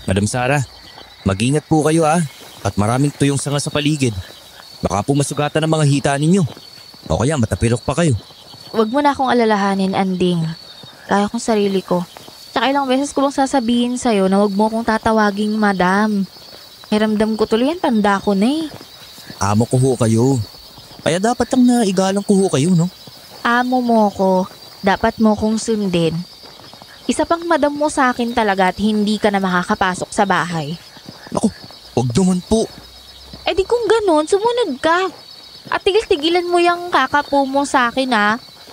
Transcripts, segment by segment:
Madam Sara, mag-ingat po kayo at maraming tuyong sanga sa paligid. Baka po masugatan ng mga hita ninyo. O kaya matapilok pa kayo. Huwag mo na akong alalahanin, Anding. Kaya kong sarili ko. Tsaka ilang beses ko bang sasabihin sa'yo na huwag mo akong tatawaging madam. Hiramdam ko tuloy yan, tanda ko na eh. Amo ko ho kayo. Kaya dapat lang naigalang ko ho kayo, no? Amo mo ko, dapat mo kong sundin. Isa pang madam mo sa akin talaga at hindi ka na makakapasok sa bahay. Naku, huwag naman po. Eh di kung ganun, sumunod ka. At tigil-tigilan mo yung kakapo mo sa akin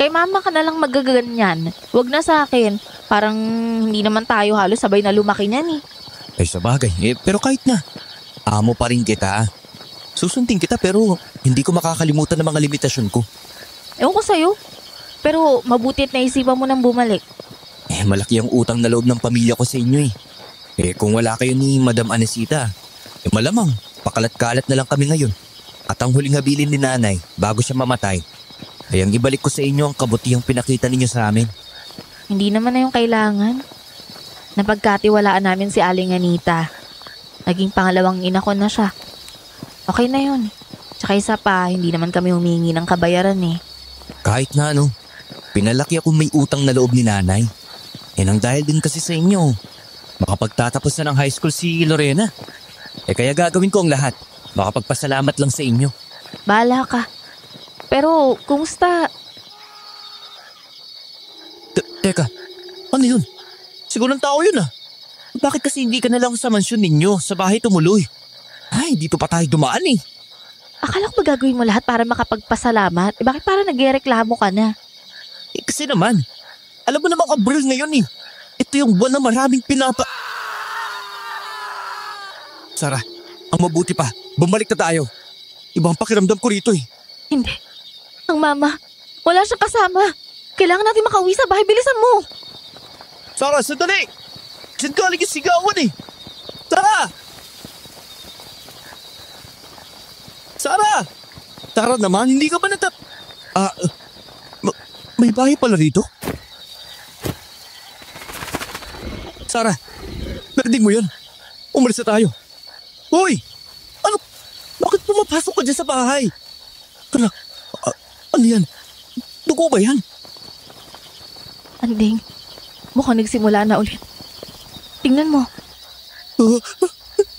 Kay mama ka na lang magaganyan. Huwag na sa akin. Parang hindi naman tayo halos sabay na lumaki niyan eh. Ay sabagay, pero kahit na. Amo pa rin kita. Susundin kita pero hindi ko makakalimutan ng mga limitasyon ko. Ewan ko sa'yo. Pero mabuti at naisipan mo nang bumalik. Malaki ang utang na loob ng pamilya ko sa inyo kung wala kayo ni Madam Anesita, malamang pakalat-kalat na lang kami ngayon. At ang huling habilin ni nanay bago siya mamatay, ay ang ibalik ko sa inyo ang kabutihang pinakita ninyo sa amin. Hindi naman na yung kailangan. Napagkatiwalaan namin si Aling Anita. Naging pangalawang ina ko na siya. Okay na yun. Tsaka isa pa, hindi naman kami humingi ng kabayaran Kahit na pinalaki ako may utang na loob ni nanay. Nang dahil din kasi sa inyo, makapagtatapos na ng high school si Lorena. Kaya gagawin ko ang lahat. Makapagpasalamat lang sa inyo. Bahala ka. Pero, kumusta? Teka, ano yun? Siguro ng tao yun Bakit kasi hindi ka na lang sa mansyon ninyo, sa bahay tumuloy? Ay, dito pa tayo dumaan Akala ko ba gagawin mo lahat para makapagpasalamat? Bakit parang nagreklamo ka na? Kasi naman, alam mo namang Abril ngayon Ito yung buwan na maraming Sara, ang mabuti pa, bumalik na tayo. Ibang pakiramdam ko rito Hindi. Ang mama, wala siyang kasama. Kailangan natin makauwi sa bahay, bilisan mo. Sara, sandali! Diyan galing yung sigawan Sara! Sara! Sara naman, hindi ka ba may bahay pala rito? Sara, narinig mo yan? Umalis na tayo. Hoy! Ano? Bakit pumapasok ka dyan sa bahay? Kala, ano yan? Dugo ba yan? Anding, mukhang nagsimula na ulit. Tingnan mo.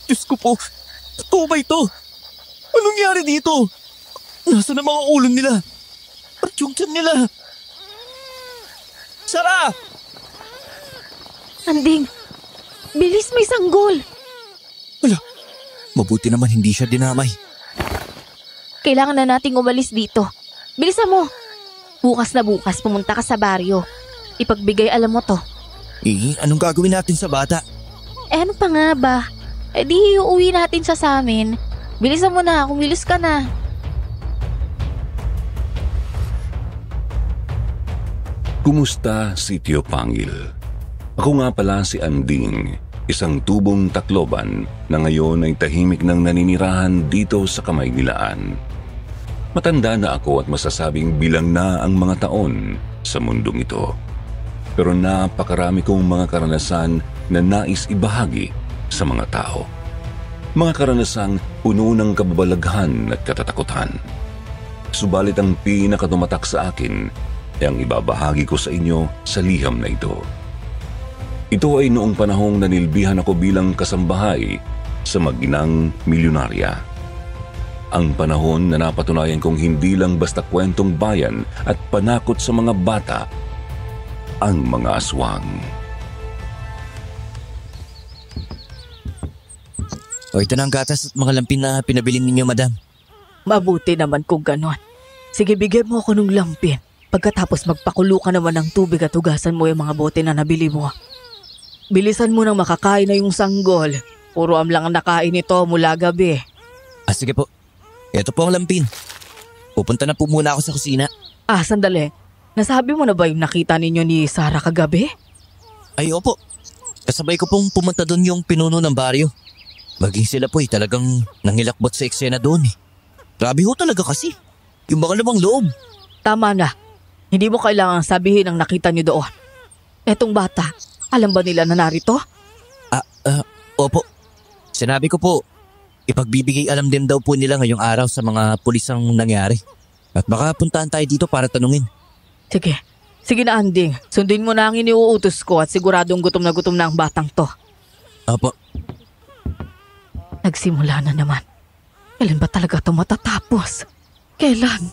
Diyos ko po, totoo ba ito? Anong nangyari dito? Nasaan ang mga ulo nila? At yung tiyan nila? Sara! Anding, bilis, may sanggol. Wala, mabuti naman hindi siya dinamay. Kailangan na nating umalis dito. Bilisan mo. Bukas na bukas pumunta ka sa baryo. Ipagbigay alam mo to. Anong gagawin natin sa bata? Ano pa nga ba? Di uuwi natin siya sa amin. Bilisan mo na, kumilos ka na. Kumusta, Sitio Pangil? Ako nga pala si Anding, isang tubong Tacloban na ngayon ay tahimik ng naninirahan dito sa Kamaynilaan. Matanda na ako at masasabing bilang na ang mga taon sa mundong ito. Pero napakarami kong mga karanasan na nais ibahagi sa mga tao. Mga karanasang puno ng kababalaghan at katatakutan. Subalit ang pinakatumatak sa akin ay ang ibabahagi ko sa inyo sa liham na ito. Ito ay noong panahong nanilbihan ako bilang kasambahay sa mag-inang milyonarya. Ang panahon na napatunayan kong hindi lang basta kwentong bayan at panakot sa mga bata ang mga aswang. O ito na ang gatas at mga lampin na pinabili ninyo, madam. Mabuti naman kung ganon. Sige, bigyan mo ako ng lampin. Pagkatapos magpakulo ka naman ng tubig at hugasan mo yung mga bote na nabili mo. Bilisan mo nang makakain na yung sanggol. Puro amlang ang nakain ito mula gabi. Sige po. Ito po ang lampin. Pupunta na po muna ako sa kusina. Sandali. Nasabi mo na ba yung nakita ninyo ni Sarah kagabi? Ay, opo. Kasabay ko pong pumunta doon yung pinuno ng baryo. Maging sila po talagang nangilakbot sa eksena doon Grabe ho talaga kasi. Yung mga lamang loob. Tama na. Hindi mo kailangang sabihin ang nakita niyo doon. Etong bata, alam ba nila na narito? Opo. Sinabi ko po, ipagbibigay alam din daw po nila ngayong araw sa mga pulis ang nangyari. At baka puntahan tayo dito para tanungin. Sige. Sige na, Anding. Sundin mo na ang iniuutos ko at siguradong gutom na ang batang to. Opo. Nagsimula na naman. Kailan ba talaga ito matatapos? Kailan?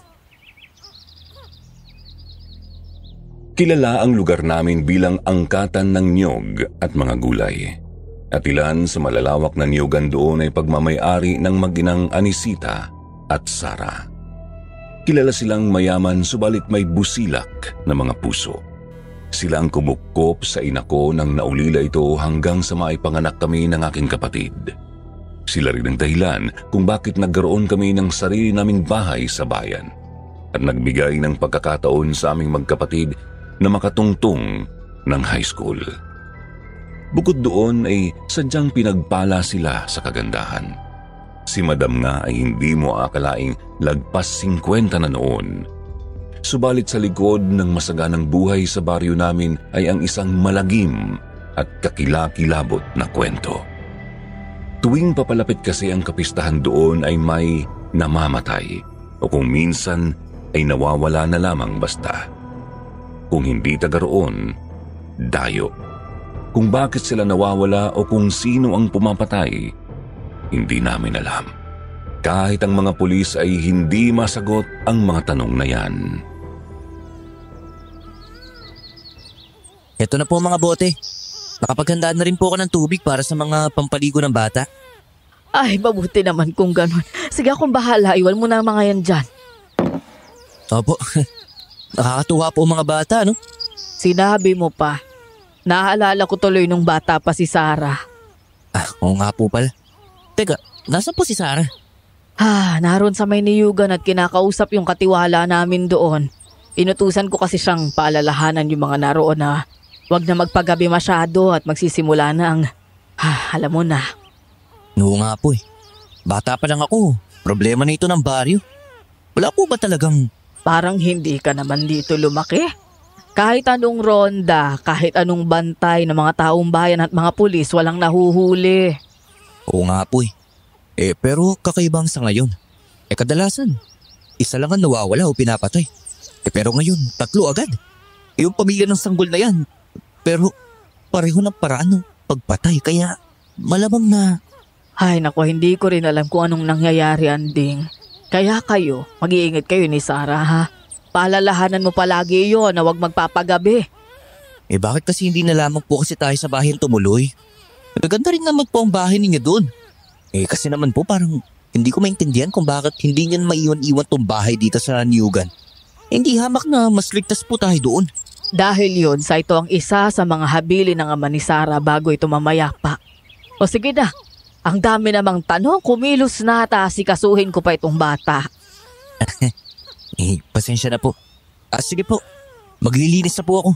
Kilala ang lugar namin bilang angkatan ng niyog at mga gulay. At ilan sa malalawak na niyogan doon ay pagmamay-ari ng mag-inang Anisita at Sara. Kilala silang mayaman subalit may busilak na mga puso. Sila ang kumukop sa ina ko nang naulila ito hanggang sa maipanganak kami ng aking kapatid. Sila rin ang dahilan kung bakit nagkaroon kami ng sarili naming bahay sa bayan at nagbigay ng pagkakataon sa aming magkapatid na makatungtong ng high school. Bukod doon ay sadyang pinagpala sila sa kagandahan. Si Madam nga ay hindi mo akalaing lagpas 50 na noon. Subalit sa likod ng masaganang buhay sa baryo namin ay ang isang malagim at kakilakilabot na kwento. Tuwing papalapit kasi ang kapistahan doon ay may namamatay o kung minsan ay nawawala na lamang basta. Kung hindi taga roon, dayo. Kung bakit sila nawawala o kung sino ang pumapatay, hindi namin alam. Kahit ang mga pulis ay hindi masagot ang mga tanong na yan. Ito na po mga bote. Nakapaghandaan na rin po ako ng tubig para sa mga pampaligo ng bata. Ay, mabuti naman kung ganun. Sige, akong bahala. Iwan mo na ang mga yan dyan. Opo. Nakakatuwa po mga bata, no? Sinabi mo pa. Naaalala ko tuloy nung bata pa si Sarah. Oo nga po pala. Teka, nasaan po si Sarah? Naroon sa may niyugan at kinakausap yung katiwala namin doon. Inutusan ko kasi siyang paalalahanan yung mga naroon na wag na magpagabi masyado at magsisimula na ang, alam mo na. Oo nga po eh. Bata pa lang ako. Problema na ito ng baryo. Wala po ba talagang... Parang hindi ka naman dito lumaki. Kahit anong ronda, kahit anong bantay ng mga taong bayan at mga pulis, walang nahuhuli. Oo nga po eh. Pero kakaibang sa ngayon. Kadalasan, isa lang ang nawawala o pinapatay. Pero ngayon, 3 agad. Yung pamilya ng sanggol na yan. Pero pareho ng paraan ng pagpatay. Kaya malamang na... Ay nako, hindi ko rin alam kung anong nangyayari, Anding. Kaya kayo, mag-iingat kayo ni Sarah, ha? Paalalahanan mo palagi yun na huwag magpapagabi. Bakit kasi hindi na lamang po kasi tayo sa bahay tumuloy? Maganda rin naman po ang bahay ninyo doon. Kasi naman po parang hindi ko maintindihan kung bakit hindi niyan maiwan-iwan tong bahay dito sa Niyugan. Hindi hamak na mas ligtas po tayo doon. Dahil yun, sa ito ang isa sa mga habili ng ama ni Sarah bago ito mamayapa. O sige na, ang dami namang tanong, kumilos na at asikasuhin ko pa itong bata. Pasensya na po. Sige po, maglilinis na po ako.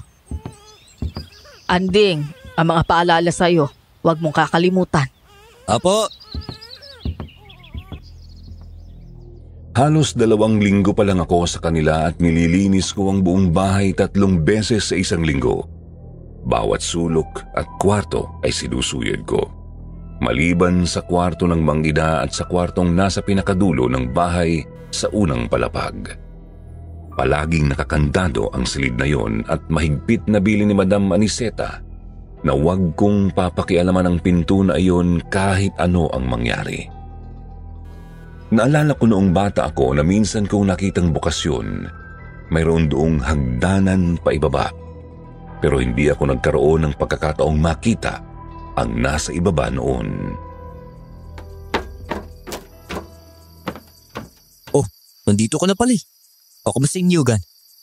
Anding, ang mga paalala sa'yo, huwag mong kakalimutan. Apo. Halos 2 linggo pa lang ako sa kanila at nililinis ko ang buong bahay 3 beses sa isang linggo. Bawat sulok at kwarto ay sinusuyod ko. Maliban sa kwarto ng manggida at sa kwartong nasa pinakadulo ng bahay sa unang palapag. Palaging nakakandado ang silid na yon at mahigpit na bili ni Madam Aniseta na huwag kong papakialaman ang pinto na iyon kahit ano ang mangyari. Naalala ko noong bata ako na minsan kong nakitang bukasyon, mayroon doong hagdanan pa ibaba. Pero hindi ako nagkaroon ng pagkakataong makita ang nasa ibaba noon. Oh, nandito ko na pala eh. O kumusta yung Niyugan?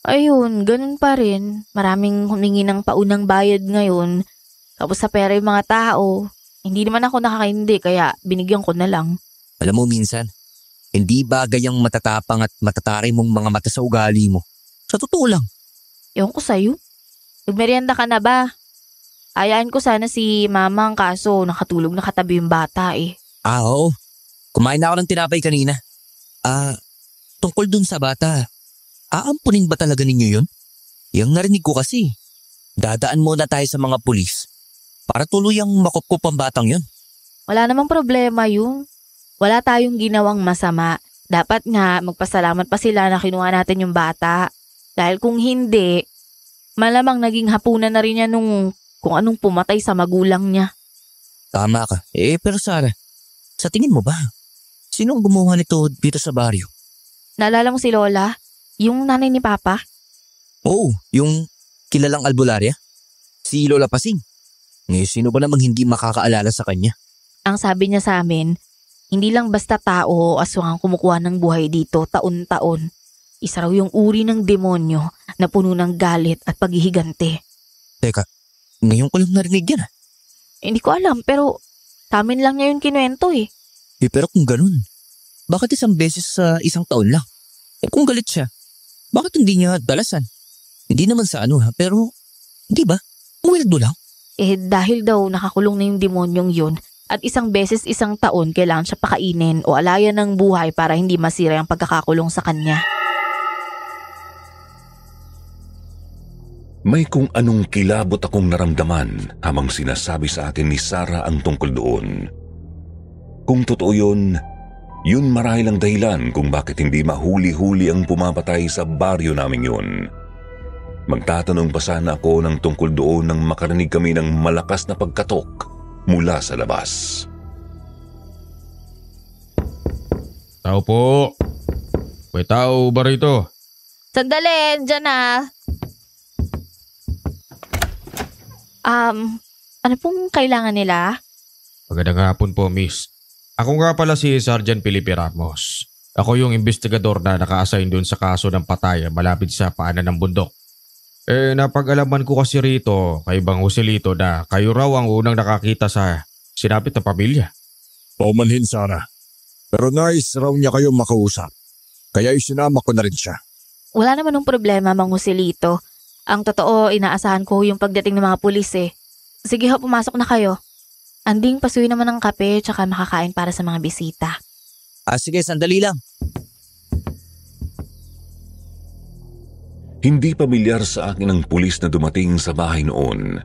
Ayun, ganun pa rin. Maraming humingi ng paunang bayad ngayon. Tapos sa pera yung mga tao. Hindi naman ako nakakaindi kaya binigyan ko na lang. Alam mo minsan, hindi bagay ang matatapang at matataray mong mga mata sa ugali mo. Sa totoo lang. Ewan ko sa'yo. Nagmerienda ka na ba? Ayaan ko sana si mama ang kaso nakatulog na katabi yung bata eh. Oo. Kumain na ako ng tinapay kanina. Tungkol dun sa bata, aampunin ba talaga ninyo yun? Yang narinig ko kasi, dadaan muna tayo sa mga pulis para tuluyang makupkup ang batang yun. Wala namang problema yun. Wala tayong ginawang masama. Dapat nga magpasalamat pa sila na kinuha natin yung bata. Dahil kung hindi, malamang naging hapunan na rin niya kung anong pumatay sa magulang niya. Tama ka. Pero Sarah, sa tingin mo ba, sinong gumawa nito dito sa baryo? Naalala mo si Lola? Yung nanay ni Papa? Oo, yung kilalang albularya. Si Lola Pasing. Sino ba namang hindi makakaalala sa kanya? Ang sabi niya sa amin, hindi lang basta tao o aswang ang kumukuha ng buhay dito taon-taon. Isa raw yung uri ng demonyo na puno ng galit at paghihigante. Teka, ngayon ko lang narinig yan. Hindi ko alam pero sa amin lang niya yung kinuwento eh. Pero kung ganun, bakit isang beses sa isang taon lang? Kung galit siya, bakit hindi niya dalasan? Hindi naman sa pero hindi ba? Weirdo lang. Dahil daw nakakulong na yung demonyong yun at isang beses isang taon kailangan siya pakainin o alayan ng buhay para hindi masira ang pagkakakulong sa kanya. May kung anong kilabot akong naramdaman habang sinasabi sa akin ni Sarah ang tungkol doon. Kung totoo yun marahil ang dahilan kung bakit hindi mahuli-huli ang pumapatay sa baryo namin yun. Magtatanong pa sana ako ng tungkol doon nang makarinig kami ng malakas na pagkatok mula sa labas. Tao po. May tao ba rito? Sandali, dyan na. Ano pong kailangan nila? Magandang hapon po, miss. Ako nga pala si Sergeant Felipe Ramos. Ako yung investigador na naka-assign dun sa kaso ng patayan malapit sa paanan ng bundok. Napag-alaman ko kasi rito kay Bang Joselito na kayo raw ang unang nakakita sa sinapit na pamilya. Paumanhin, Sarah. Pero nice raw niya kayo makausap. Kaya isinama ko na rin siya. Wala naman ng problema, Mang Joselito. Ang totoo, inaasahan ko yung pagdating ng mga pulis eh. Sige ho, pumasok na kayo. Anding pasuyin naman ng kape tsaka makakain para sa mga bisita. Sige, sandali lang. Hindi pamilyar sa akin ang pulis na dumating sa bahay noon.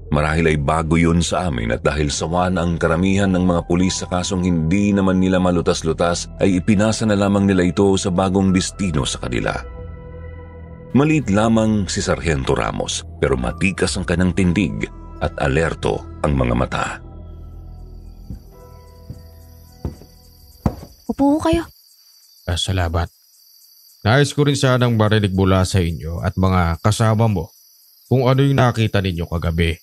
Marahil ay bago yun sa amin at dahil sawan ang karamihan ng mga pulis sa kasong hindi naman nila malutas-lutas ay ipinasa na lamang nila ito sa bagong destino sa kanila. Maliit lamang si Sargento Ramos pero matikas ang kanang tindig at alerto ang mga mata. Upo kayo. Salamat. Nais ko rin sanang marinig mula sa inyo at mga kasama mo kung ano yung nakita ninyo kagabi.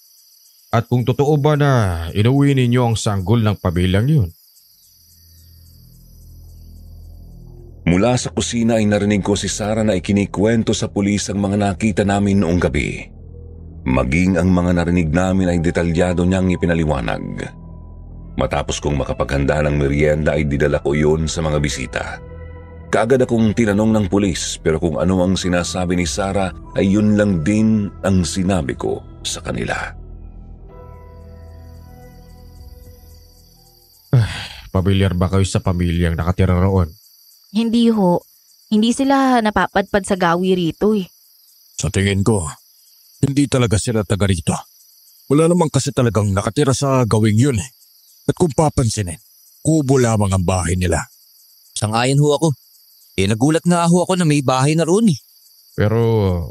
At kung totoo ba na inuwi ninyo ang sanggol ng pamilyang yun. Mula sa kusina ay narinig ko si Sarah na ikinikwento sa pulis ang mga nakita namin noong gabi. Maging ang mga narinig namin ay detalyado niyang ipinaliwanag. Matapos kong makapaghanda ng merienda ay didala ko yun sa mga bisita. Kaagad akong tinanong ng pulis pero kung ano ang sinasabi ni Sarah ay yun lang din ang sinabi ko sa kanila. Pamilyar ba kayo sa pamilyang nakatira roon? Hindi ho. Hindi sila napapadpad sa gawi rito eh. Sa tingin ko, hindi talaga sila taga rito. Wala naman kasi talagang nakatira sa gawing yun eh. At kung papansinin, kubo lamang ang bahay nila. Sangayon ho ako. Nagulat nga ho ako na may bahay na roon eh. Pero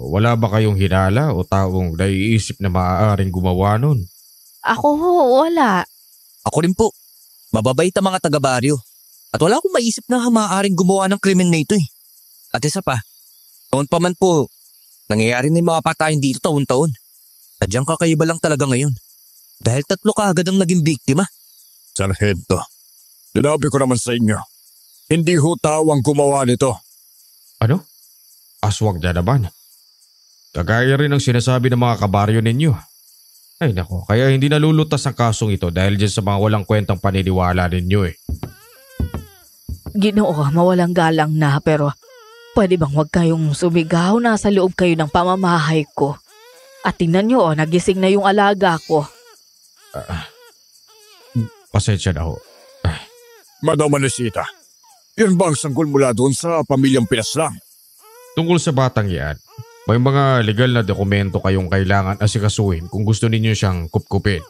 wala ba kayong hinala o taong naiisip na maaaring gumawa nun? Ako ho, wala. Ako rin po. Mababait ang mga taga-baryo. At wala akong maisip na maaaring gumawa ng krimen na ito eh. At isa pa, noon pa man po, nangyayari na yung mga patayan dito taon-taon. Sadyang kakaiba lang talaga ngayon. Dahil 3 kaagad ang naging biktima. Sargento, sinabi ko naman sa inyo, hindi ho tao ang gumawa nito. Ano? Aswang na naman. Kagaya rin ang sinasabi ng mga kabaryo ninyo. Ay nako, kaya hindi nalulutas ang kasong ito dahil dyan sa mga walang kwentang paniniwala ninyo eh. Ginoo, mawalang galang na pero pwede bang huwag kayong sumigaw? Nasa loob kayo ng pamamahay ko. At tingnan nyo, nagising na yung alaga ko. Pasensya na ho. Madam Anesita, yan ba ang sanggol mula doon sa pamilyang pinaslang? Tungkol sa batang yan, may mga legal na dokumento kayong kailangan asikasuhin kung gusto ninyo siyang kupkupin.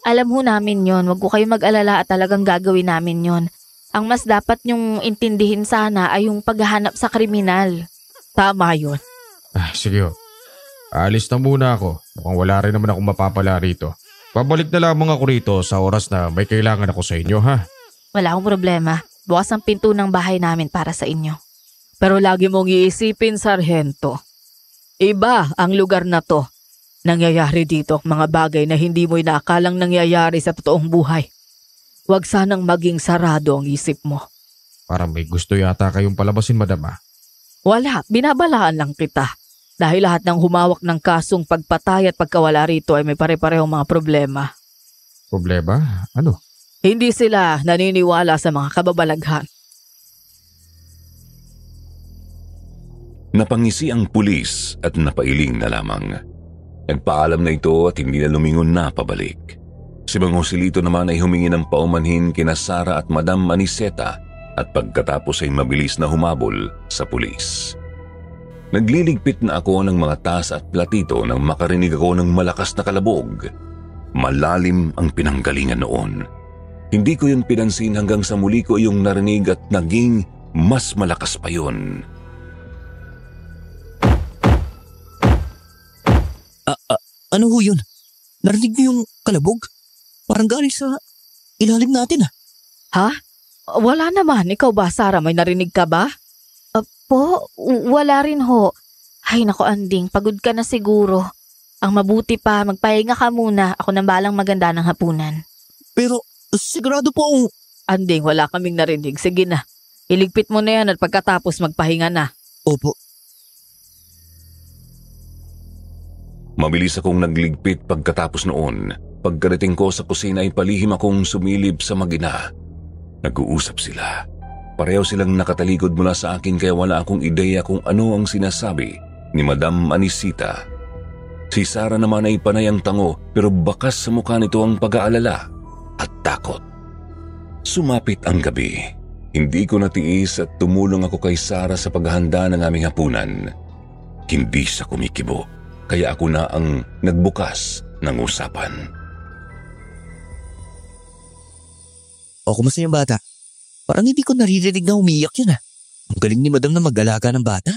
Alam ho namin yon. Huwag ko kayo mag-alala at talagang gagawin namin yon. Ang mas dapat nyong intindihin sana ay yung paghahanap sa kriminal. Tama yun. Sige ho. Alis na muna ako. Mukhang wala rin naman akong mapapala rito. Pabalik na lamang ako rito sa oras na may kailangan ako sa inyo, ha? Wala akong problema. Bukas ang pinto ng bahay namin para sa inyo. Pero lagi mong iisipin, Sargento. Iba ang lugar na to. Nangyayari dito mga bagay na hindi mo inaakalang nangyayari sa totoong buhay. Huwag sanang maging sarado ang isip mo. Parang may gusto yata kayong palabasin, madam, ah. Wala, binabalaan lang kita. Dahil lahat ng humawak ng kasong pagpatay at pagkawala rito ay may pare-parehong mga problema. Problema? Ano? Hindi sila naniniwala sa mga kababalaghan. Napangisi ang pulis at napailing na lamang. Nagpaalam na ito at hindi na lumingon na pabalik. Si Mang Joselito naman ay humingi ng paumanhin kina Sara at Madam Aniseta at pagkatapos ay mabilis na humabol sa pulis. Nagliligpit na ako ng mga taas at platito nang makarinig ako ng malakas na kalabog. Malalim ang pinanggalingan noon. Hindi ko yun pinansin hanggang sa muli ko yung narinig at naging mas malakas pa yun. Ano ho yun? Narinig niyo yung kalabog? Parang galing sa ilalim natin ah. Ha? Wala naman. Ikaw ba, Sara? May narinig ka ba? Wala rin ho. Ay nako Anding, pagod ka na siguro. Ang mabuti pa, magpahinga ka muna. Ako nang balang maganda ng hapunan. Pero sigurado po akong... Anding, wala kaming narinig. Sige na. Iligpit mo na yan at pagkatapos magpahinga na. Opo. Mabilis akong nagligpit pagkatapos noon. Pagkarating ko sa kusina ay palihim akong sumilip sa mag-ina. Nag-uusap sila. Pareho silang nakatalikod mula sa akin kaya wala akong ideya kung ano ang sinasabi ni Madam Anisita. Si Sara naman ay panay ang tango pero bakas sa mukha nito ang pag-aalala at takot. Sumapit ang gabi. Hindi ko natiis at tumulong ako kay Sara sa paghahanda ng aming hapunan. Hindi siya kumikibo. Kaya ako na ang nagbukas ng usapan. O kumusta yung bata? Parang hindi ko naririnig na umiyak yun ah. Ang galing ni Madam na mag-alaga ng bata.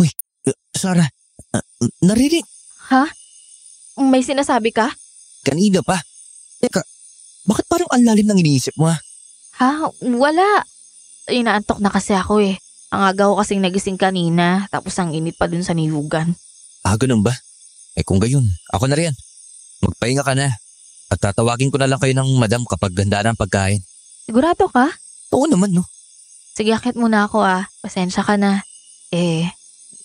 Hoy, Sara, narinig? Ha? May sinasabi ka? Kanina pa. Teka, bakit parang ang lalim ng iniisip mo ah? Ha? Wala. Inaantok na kasi ako eh. Ang aga ko kasing nagising kanina, tapos ang init pa dun sa niyugan. Ganun ba? Kung gayon, ako na rin. Magpahinga ka na. At tatawagin ko na lang kayo ng Madam kapag ganda ng pagkain. Sigurado ka? Oo naman no. Sige, akit muna ako ah. Pasensya ka na.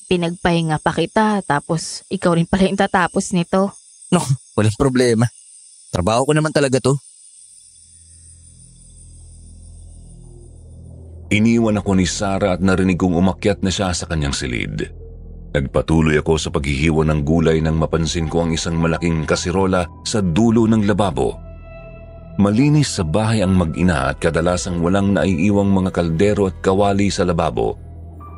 Pinagpahinga pa kita, tapos ikaw rin pala yung tatapos nito. No, walang problema. Trabaho ko naman talaga to. Iniwan ako ni Sara at narinig kong umakyat na siya sa kanyang silid. Nagpatuloy ako sa paghihiwa ng gulay nang mapansin ko ang isang malaking kasirola sa dulo ng lababo. Malinis sa bahay ang mag-ina at kadalasang walang naiiwang mga kaldero at kawali sa lababo.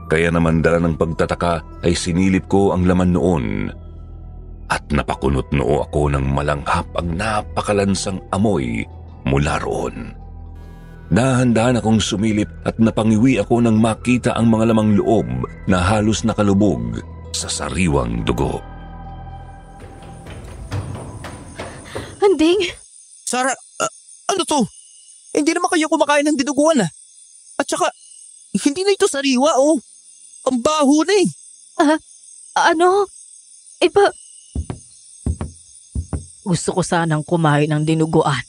Kaya naman dala ng pagtataka ay sinilip ko ang laman noon. At napakunot noo ako ng malanghap ang napakalansang amoy mula roon. Dahan-dahan akong sumilip at napangiwi ako nang makita ang mga lamang loob na halos nakalubog sa sariwang dugo. Anding! Sara, ano to? Hindi naman kayo kumakain ng dinuguan ah. At saka, hindi na ito sariwa oh. Ang baho na eh. Ano? Gusto ko sanang kumain ng dinuguan.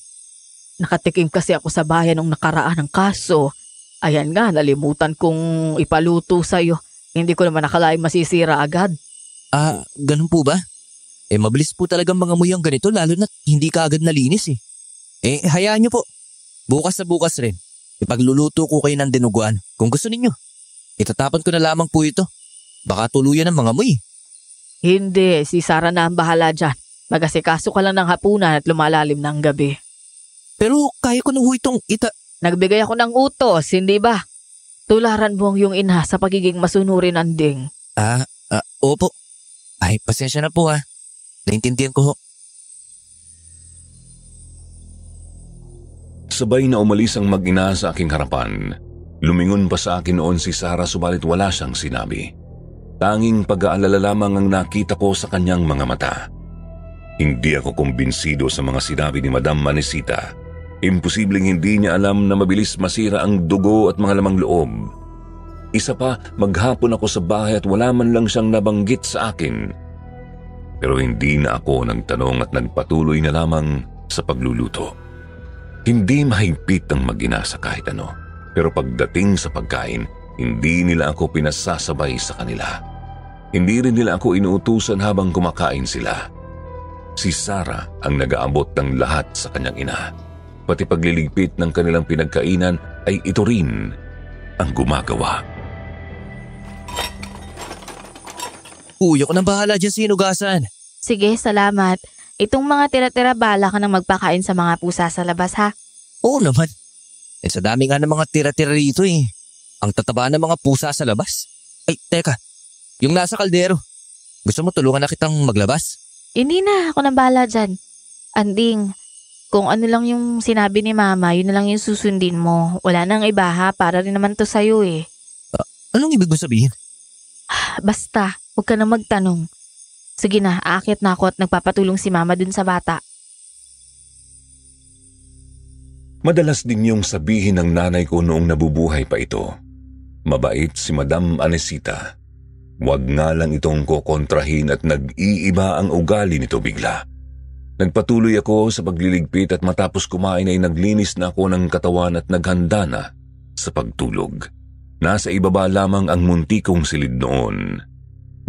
Nakatikim kasi ako sa bayan nung nakaraan ng kaso. Ayan nga, nalimutan kong ipaluto sa'yo. Hindi ko naman nakalaing masisira agad. Ganun po ba? Mabilis po talagang mga amoy ang ganito lalo na hindi ka agad nalinis eh. Hayaan nyo po. Bukas na bukas rin. Ipagluluto ko kayo ng dinuguan kung gusto ninyo. Itatapon ko na lamang po ito. Baka tuluyan ng mga amoy. Hindi, si Sara na ang bahala dyan. Magasikaso ka lang ng hapunan at lumalalim ng gabi. Pero kaya ko na ho itong Nagbigay ako ng utos, hindi ba? Tularan mo ang iyong ina sa pagiging masunurin, Anding. Opo. Ay, pasensya na po ha. Naintindihan ko ho. Sabay na umalis ang mag-ina sa aking harapan. Lumingon pa sa akin noon si Sarah subalit wala siyang sinabi. Tanging pag-aalala lamang ang nakita ko sa kanyang mga mata. Hindi ako kumbinsido sa mga sinabi ni Madam Anesita. Imposibleng hindi niya alam na mabilis masira ang dugo at mga lamang loob. Isa pa, maghapon ako sa bahay at wala man lang siyang nabanggit sa akin. Pero hindi na ako nagtanong at nagpatuloy na lamang sa pagluluto. Hindi mahigpit ang mag-ina sa kahit ano. Pero pagdating sa pagkain, hindi nila ako pinasasabay sa kanila. Hindi rin nila ako inuutusan habang kumakain sila. Si Sarah ang nag-aabot ng lahat sa kanyang ina. Pati pagliligpit ng kanilang pinagkainan ay ito rin ang gumagawa. Uy, ako nang bahala dyan sa inugasan. Sige, salamat. Itong mga tira-tira bala ka nang magpakain sa mga pusa sa labas ha. Oo naman. Sa dami nga ng mga tira-tira rito eh. Ang tataba ng mga pusa sa labas. Ay, teka. Yung nasa kaldero. Gusto mo tulungan na kitang maglabas? Hindi na, ako nang bahala dyan. Anding, kung ano lang yung sinabi ni Mama, yun na lang yung susundin mo. Wala nang iba ha, para rin naman to sa'yo eh. Anong ibig mo sabihin? Basta, huwag ka na magtanong. Sige na, aakyat na ako at nagpapatulong si Mama dun sa bata. Madalas din yung sabihin ng nanay ko noong nabubuhay pa ito. Mabait si Madam Anesita. Huwag nga lang itong kokontrahin at nag-iiba ang ugali nito bigla. Nagpatuloy ako sa pagliligpit at matapos kumain ay naglinis na ako ng katawan at naghanda na sa pagtulog. Nasa ibaba lamang ang munti kong silid noon.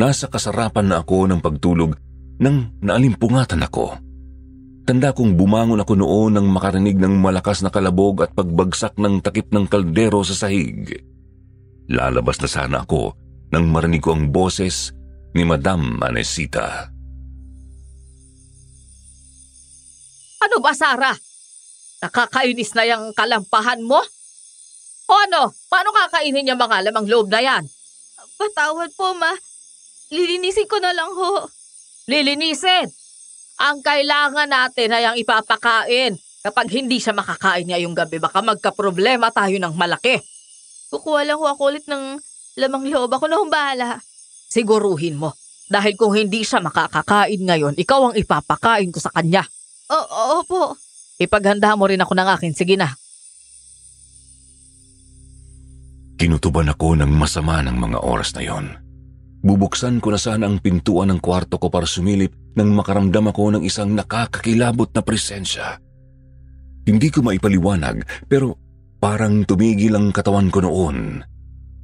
Nasa kasarapan na ako ng pagtulog nang naalimpungatan ako. Tanda kong bumangon ako noon nang makarinig ng malakas na kalabog at pagbagsak ng takip ng kaldero sa sahig. Lalabas na sana ako nang marinig ko ang boses ni Madam Anesita. Ano ba, Sarah? Nakakainis na yung kalampahan mo? O ano? Paano kakainin yung mga lamang loob na yan? Patawad po, Ma. Lilinisin ko na lang ho. Lilinisin! Ang kailangan natin ay ang ipapakain. Kapag hindi siya makakain ngayong gabi, baka magkaproblema tayo ng malaki. Kukuha lang ho ako ulit ng lamang loob. Ako na hong bahala. Siguruhin mo. Dahil kung hindi siya makakakain ngayon, ikaw ang ipapakain ko sa kanya. Opo. Ipaghanda mo rin ako ng akin. Sige na. Kinutuban ako ng masama ng mga oras na yon. Bubuksan ko na sana ang pintuan ng kwarto ko para sumilip nang makaramdam ako ng isang nakakakilabot na presensya. Hindi ko maipaliwanag pero parang tumigil ang katawan ko noon.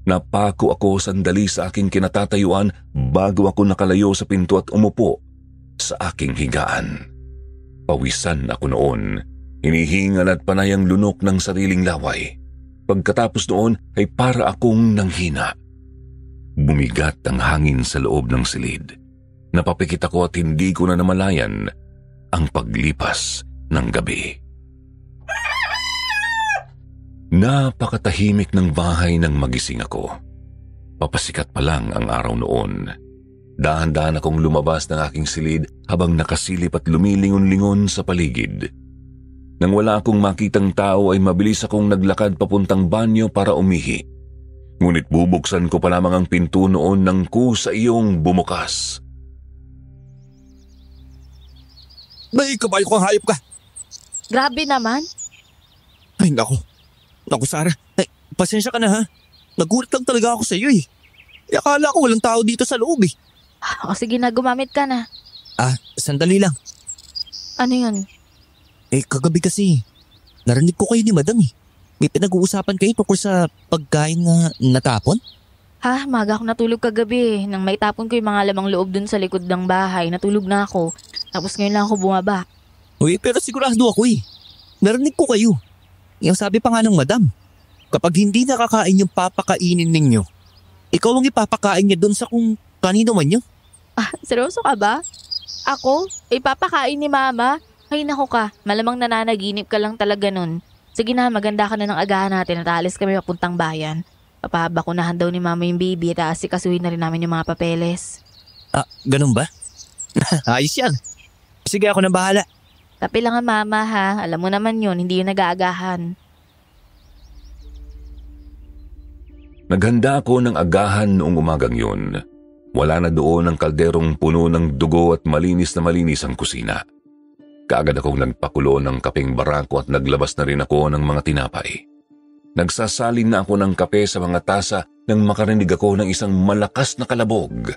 Napako ako sandali sa aking kinatatayuan bago ako nakalayo sa pinto at umupo sa aking higaan. Pawisan ako noon, hinihingal at panay ang lunok ng sariling laway. Pagkatapos noon ay para akong nanghina. Bumigat ang hangin sa loob ng silid. Napapikit ako at hindi ko na namalayan ang paglipas ng gabi. Napakatahimik ng bahay nang magising ako. Papasikat pa lang ang araw noon. Dahan-dahan akong lumabas ng aking silid habang nakasilip at lumilingon-lingon sa paligid. Nang wala akong makitang tao ay mabilis akong naglakad papuntang banyo para umihi. Ngunit bubuksan ko pa lamang ang pinto noon nang kusa iyong bumukas. May kabayo kang hayop ka. Grabe naman. Ay, naku. Naku, Sarah. Ay, pasensya ka na ha. Nagulat lang talaga ako sa iyo eh. Akala ko walang tao dito sa loob eh. O sige na, gumamit ka na. Sandali lang. Ano yun? Kagabi kasi, narinig ko kayo ni Madam eh. May pinag-uusapan kayo tungkol sa pagkain na natapon? Ha, maga ako natulog kagabi. Nang may tapon ko yung mga lamang loob dun sa likod ng bahay, natulog na ako. Tapos ngayon lang ako bumaba. Uy, pero sigurado ako eh. Narinig ko kayo. Yung sabi pa nga ng Madam, kapag hindi nakakain yung papakainin ninyo, ikaw ang ipapakain niya dun sa kung kanino man yun. Seryoso ka ba? Ako? Ipapakain ni Mama? Ay naku ka, malamang nananaginip ka lang talaga nun. Sige na, maganda ka na ng agahan natin at aalis kami papuntang bayan. Papabakunahan daw ni Mama yung baby at aasikasuhin na rin namin yung mga papeles. Ganun ba? Ayos yan. Sige, ako na bahala. Tapi lang ang mama ha. Alam mo naman yun, hindi yun nag-aagahan. Naghanda ako ng agahan noong umagang yun. Wala na doon ang kalderong puno ng dugo at malinis na malinis ang kusina. Kaagad akong nagpakulo ng kapeng barako at naglabas na rin ako ng mga tinapay. Nagsasalin na ako ng kape sa mga tasa nang makarinig ako ng isang malakas na kalabog.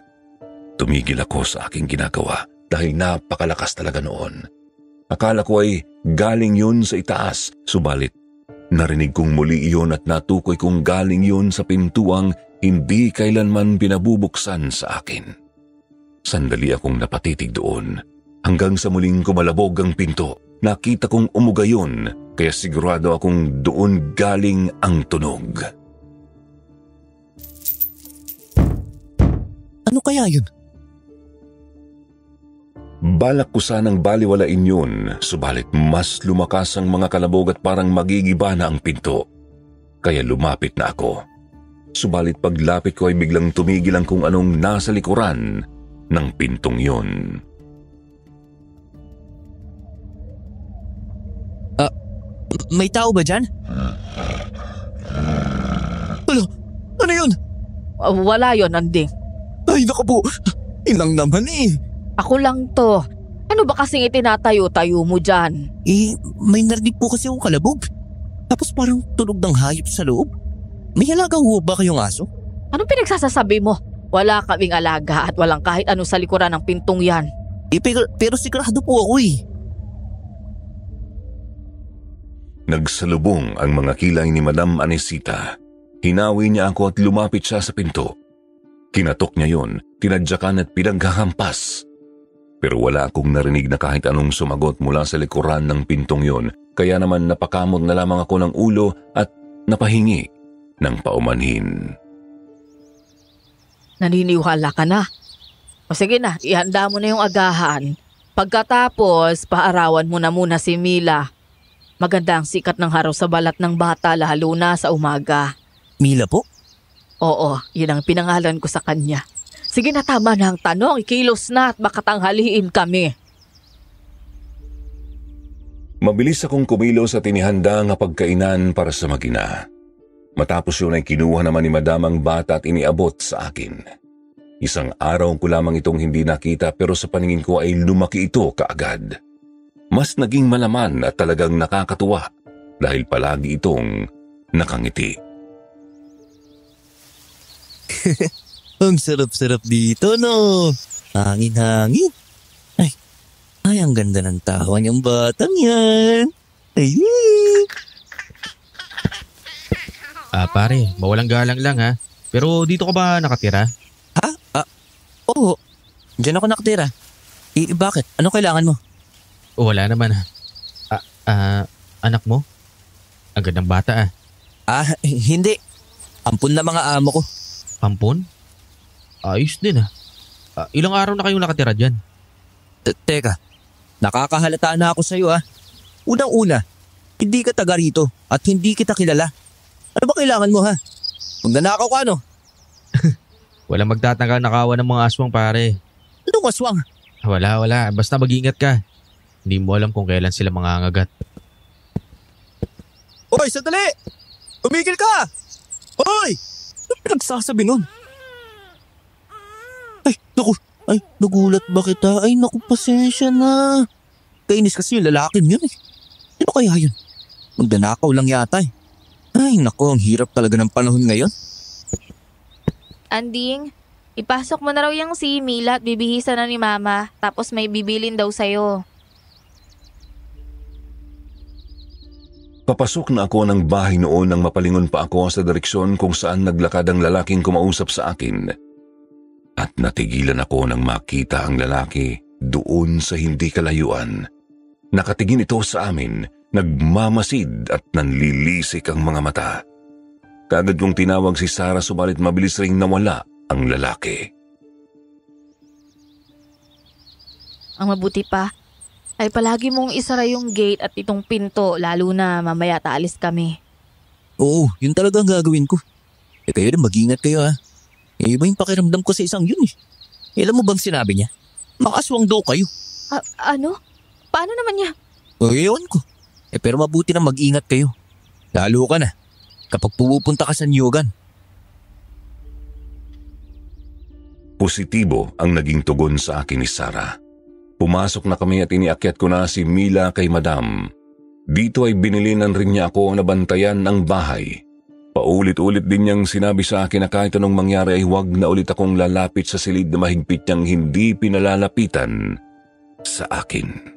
Tumigil ako sa aking ginagawa dahil napakalakas talaga noon. Akala ko ay galing yun sa itaas, subalit narinig kong muli iyon at natukoy kong galing yun sa pintuang hindi kailanman pinabubuksan sa akin. Sandali akong napatitig doon hanggang sa muling kumalabog ang pinto. Nakita kong umuga yun kaya sigurado akong doon galing ang tunog. Ano kaya yun? Balak ko sanang baliwalain yun, subalit mas lumakas ang mga kalabog at parang magigiba na ang pinto. Kaya lumapit na ako. Subalit paglapit ko ay biglang tumigil ang kung anong nasa likuran ng pintong yun. May tao ba dyan? Ano yun? Wala yon, Anding. Ay, naku po. Ilang naman eh. Ako lang to. Ano ba kasing itinatayo-tayo mo dyan? May narinig po kasi akong kalabog. Tapos parang tunog ng hayop sa loob. May alaga ho ba kayong aso? Anong pinagsasasabi mo? Wala kaming alaga at walang kahit ano sa likuran ng pintong yan. Pero sigurado po ako eh. Nagsalubong ang mga kilay ni Madam Anesita. Hinawi niya ako at lumapit siya sa pinto. Kinatok niya yon, tinadyakan at pinaghahampas. Pero wala akong narinig na kahit anong sumagot mula sa likuran ng pintong yon, kaya naman napakamot na lamang ako ng ulo at napahingi ng paumanhin. Naniniwala ka na? O sige na, ihanda mo na yung agahan. Pagkatapos, paarawan mo na muna si Mila. Maganda ang sikat ng haraw sa balat ng bata lalo na sa umaga. Mila po? Oo, yun ang pinangalan ko sa kanya. Sige na, tama na ang tanong. Ikilos na at baka tanghaliin kami. Mabilis akong kumilos at inihanda ang pagkainan para sa mag-ina. Matapos yun ay kinuha naman ni Madam ang bata at iniabot sa akin. Isang araw ko lamang itong hindi nakita pero sa paningin ko ay lumaki ito kaagad. Mas naging malaman at talagang nakakatuwa dahil palagi itong nakangiti. Ang sarap-sarap dito, no? Hangin-hangin. Ay, ang ganda ng tawa niyang batang yan. Ay, Pare, mawalang galang lang ha. Pero dito ka ba nakatira? Oo. Diyan ako nakatira. Bakit? Ano kailangan mo? Wala naman ha. Anak mo? Ang gandang bata Hindi. Ampun na mga amo ko. Ampon? Ayos din ilang araw na kayong nakatira dyan? Teka, nakakahalata na ako sa'yo Unang-una, hindi ka taga rito at hindi kita kilala. Ano ba kailangan mo ha? Magnanakaw ka no? Walang magtatangka nakawan ng mga aswang pare. Anong aswang? Wala. Basta mag-ingat ka. Hindi mo alam kung kailan sila mangangagat. Hoy, sandali! Tumigil ka! Hoy! Ano pinagsasabi nun? Ay, naku. Ay, nagulat ba kita? Ay, naku, pasensya na. Kainis kasi yung lalaking yun eh. Ano kaya yun? Magdanakaw lang yata eh. Ay, naku, ang hirap talaga ng panahon ngayon. Anding, ipasok mo na raw yung si Mila at bibihisa na ni Mama. Tapos may bibilin daw sa'yo. Papasok na ako ng bahay noon nang mapalingon pa ako sa direksyon kung saan naglakad ang lalaking kumausap sa akin. At natigilan ako nang makita ang lalaki doon sa hindi kalayuan. Nakatingin ito sa amin, nagmamasid at nanlilisik ang mga mata. Kaagad kong tinawag si Sarah subalit mabilis ring nawala ang lalaki. Ang mabuti pa, ay palagi mong isara yung gate at itong pinto lalo na mamaya taalis kami. Oo, yun talaga ang gagawin ko. Kayo rin mag-ingat kayo ha. Iba yung pakiramdam ko sa isang yun eh. Alam mo bang sinabi niya? Makaswang daw kayo. Ano? Paano naman niya? Ewan ko. Pero mabuti na mag-ingat kayo. Lalo ka na kapag pupunta ka sa Nyogan. Positibo ang naging tugon sa akin ni Sarah. Pumasok na kami at iniakyat ko na si Mila kay Madam. Dito ay binilinan rin niya ako na bantayan ang bahay. Paulit-ulit din niyang sinabi sa akin na kahit anong mangyari ay huwag na ulit akong lalapit sa silid na mahigpit niyang hindi pinalalapitan sa akin.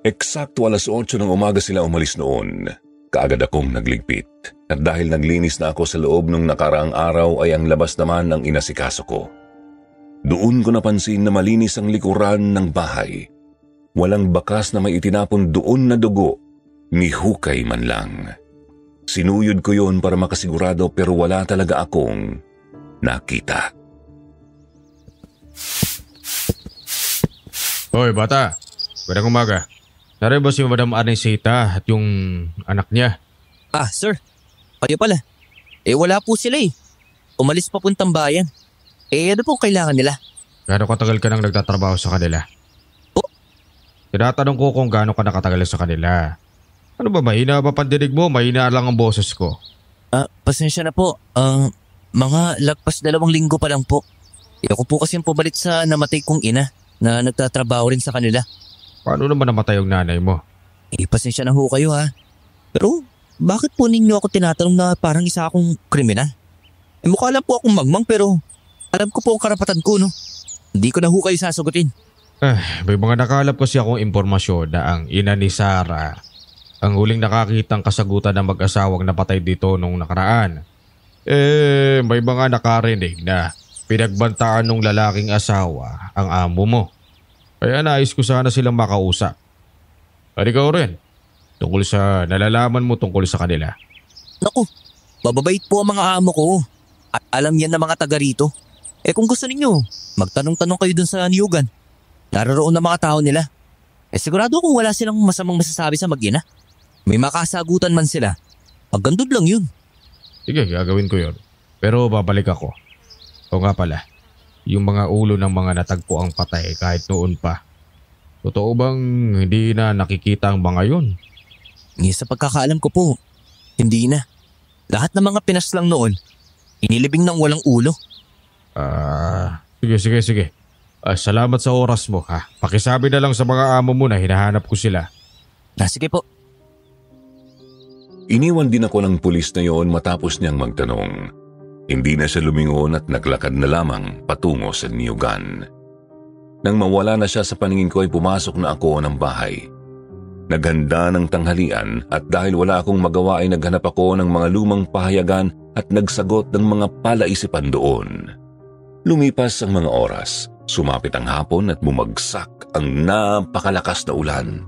Eksakto 8:00 ng umaga sila umalis noon. Kaagad akong nagligpit. At dahil naglinis na ako sa loob nung nakaraang araw ay ang labas naman ang inasikaso ko. Doon ko napansin na malinis ang likuran ng bahay. Walang bakas na may itinapon doon na dugo, ni hukay man lang. Sinuyod ko yon para makasigurado pero wala talaga akong nakita. Hoy, bata. Magandang umaga. Narin ba si Madam Anisita at yung anak niya? Sir. Kayo pala. Wala po sila eh. Umalis papuntang bayan. Ano po kailangan nila? Gaano katagal ka nang nagtatrabaho sa kanila? Tinatanong ko kung gaano ka nakatagal sa kanila. Ano ba, mahina ba pandinig mo? Mahina lang ang boses ko. Pasensya na po. Mga lagpas 2 linggo pa lang po. Ako po kasi pumalik sa namatay kong ina na nagtatrabaho rin sa kanila. Paano naman namatay yung nanay mo? Pasensya na ho kayo ha. Pero bakit po ninyo ako tinatanong na parang isa akong kriminal? Mukha lang po akong mangmang pero alam ko po ang karapatan ko, no? Hindi ko na ho kayo sasagutin. May mga nakalap kasi akong impormasyon na ang ina ni Sarah ang huling nakakitang kasagutan ng mag-asawang napatay dito nung nakaraan. May mga nakarinig na pinagbantaan ng lalaking asawa ang amo mo. Kaya nais ko sana silang makausap. At ikaw rin, tungkol sa nalalaman mo tungkol sa kanila. Naku, mababait po ang mga amo ko. At alam yan ng mga taga rito. Kung gusto ninyo, magtanong-tanong kayo dun sa Nyogan. Naroon na mga tao nila. Sigurado kung wala silang masamang masasabi sa mag-ina. May makasagutan man sila. Pagandod lang yun. Sige, gagawin ko yun. Pero babalik ako. O nga pala, yung mga ulo ng mga natagpo ang patay kahit noon pa. Totoo bang hindi na nakikita ang mga yun? Sa pagkakaalam ko po, hindi na. Lahat ng mga pinaslang noon, inilibing ng walang ulo. Sige. Salamat sa oras mo ha. Pakisabi na lang sa mga amo mo na hinahanap ko sila. Sige po. Iniwan din ako ng pulis na yon matapos niyang magtanong. Hindi na siya lumingon at naglakad na lamang patungo sa Nyogan. Nang mawala na siya sa paningin ko ay pumasok na ako ng bahay. Naghanda ng tanghalian at dahil wala akong magawa ay naghanap ako ng mga lumang pahayagan at nagsagot ng mga palaisipan doon. Lumipas ang mga oras, sumapit ang hapon at bumagsak ang napakalakas na ulan.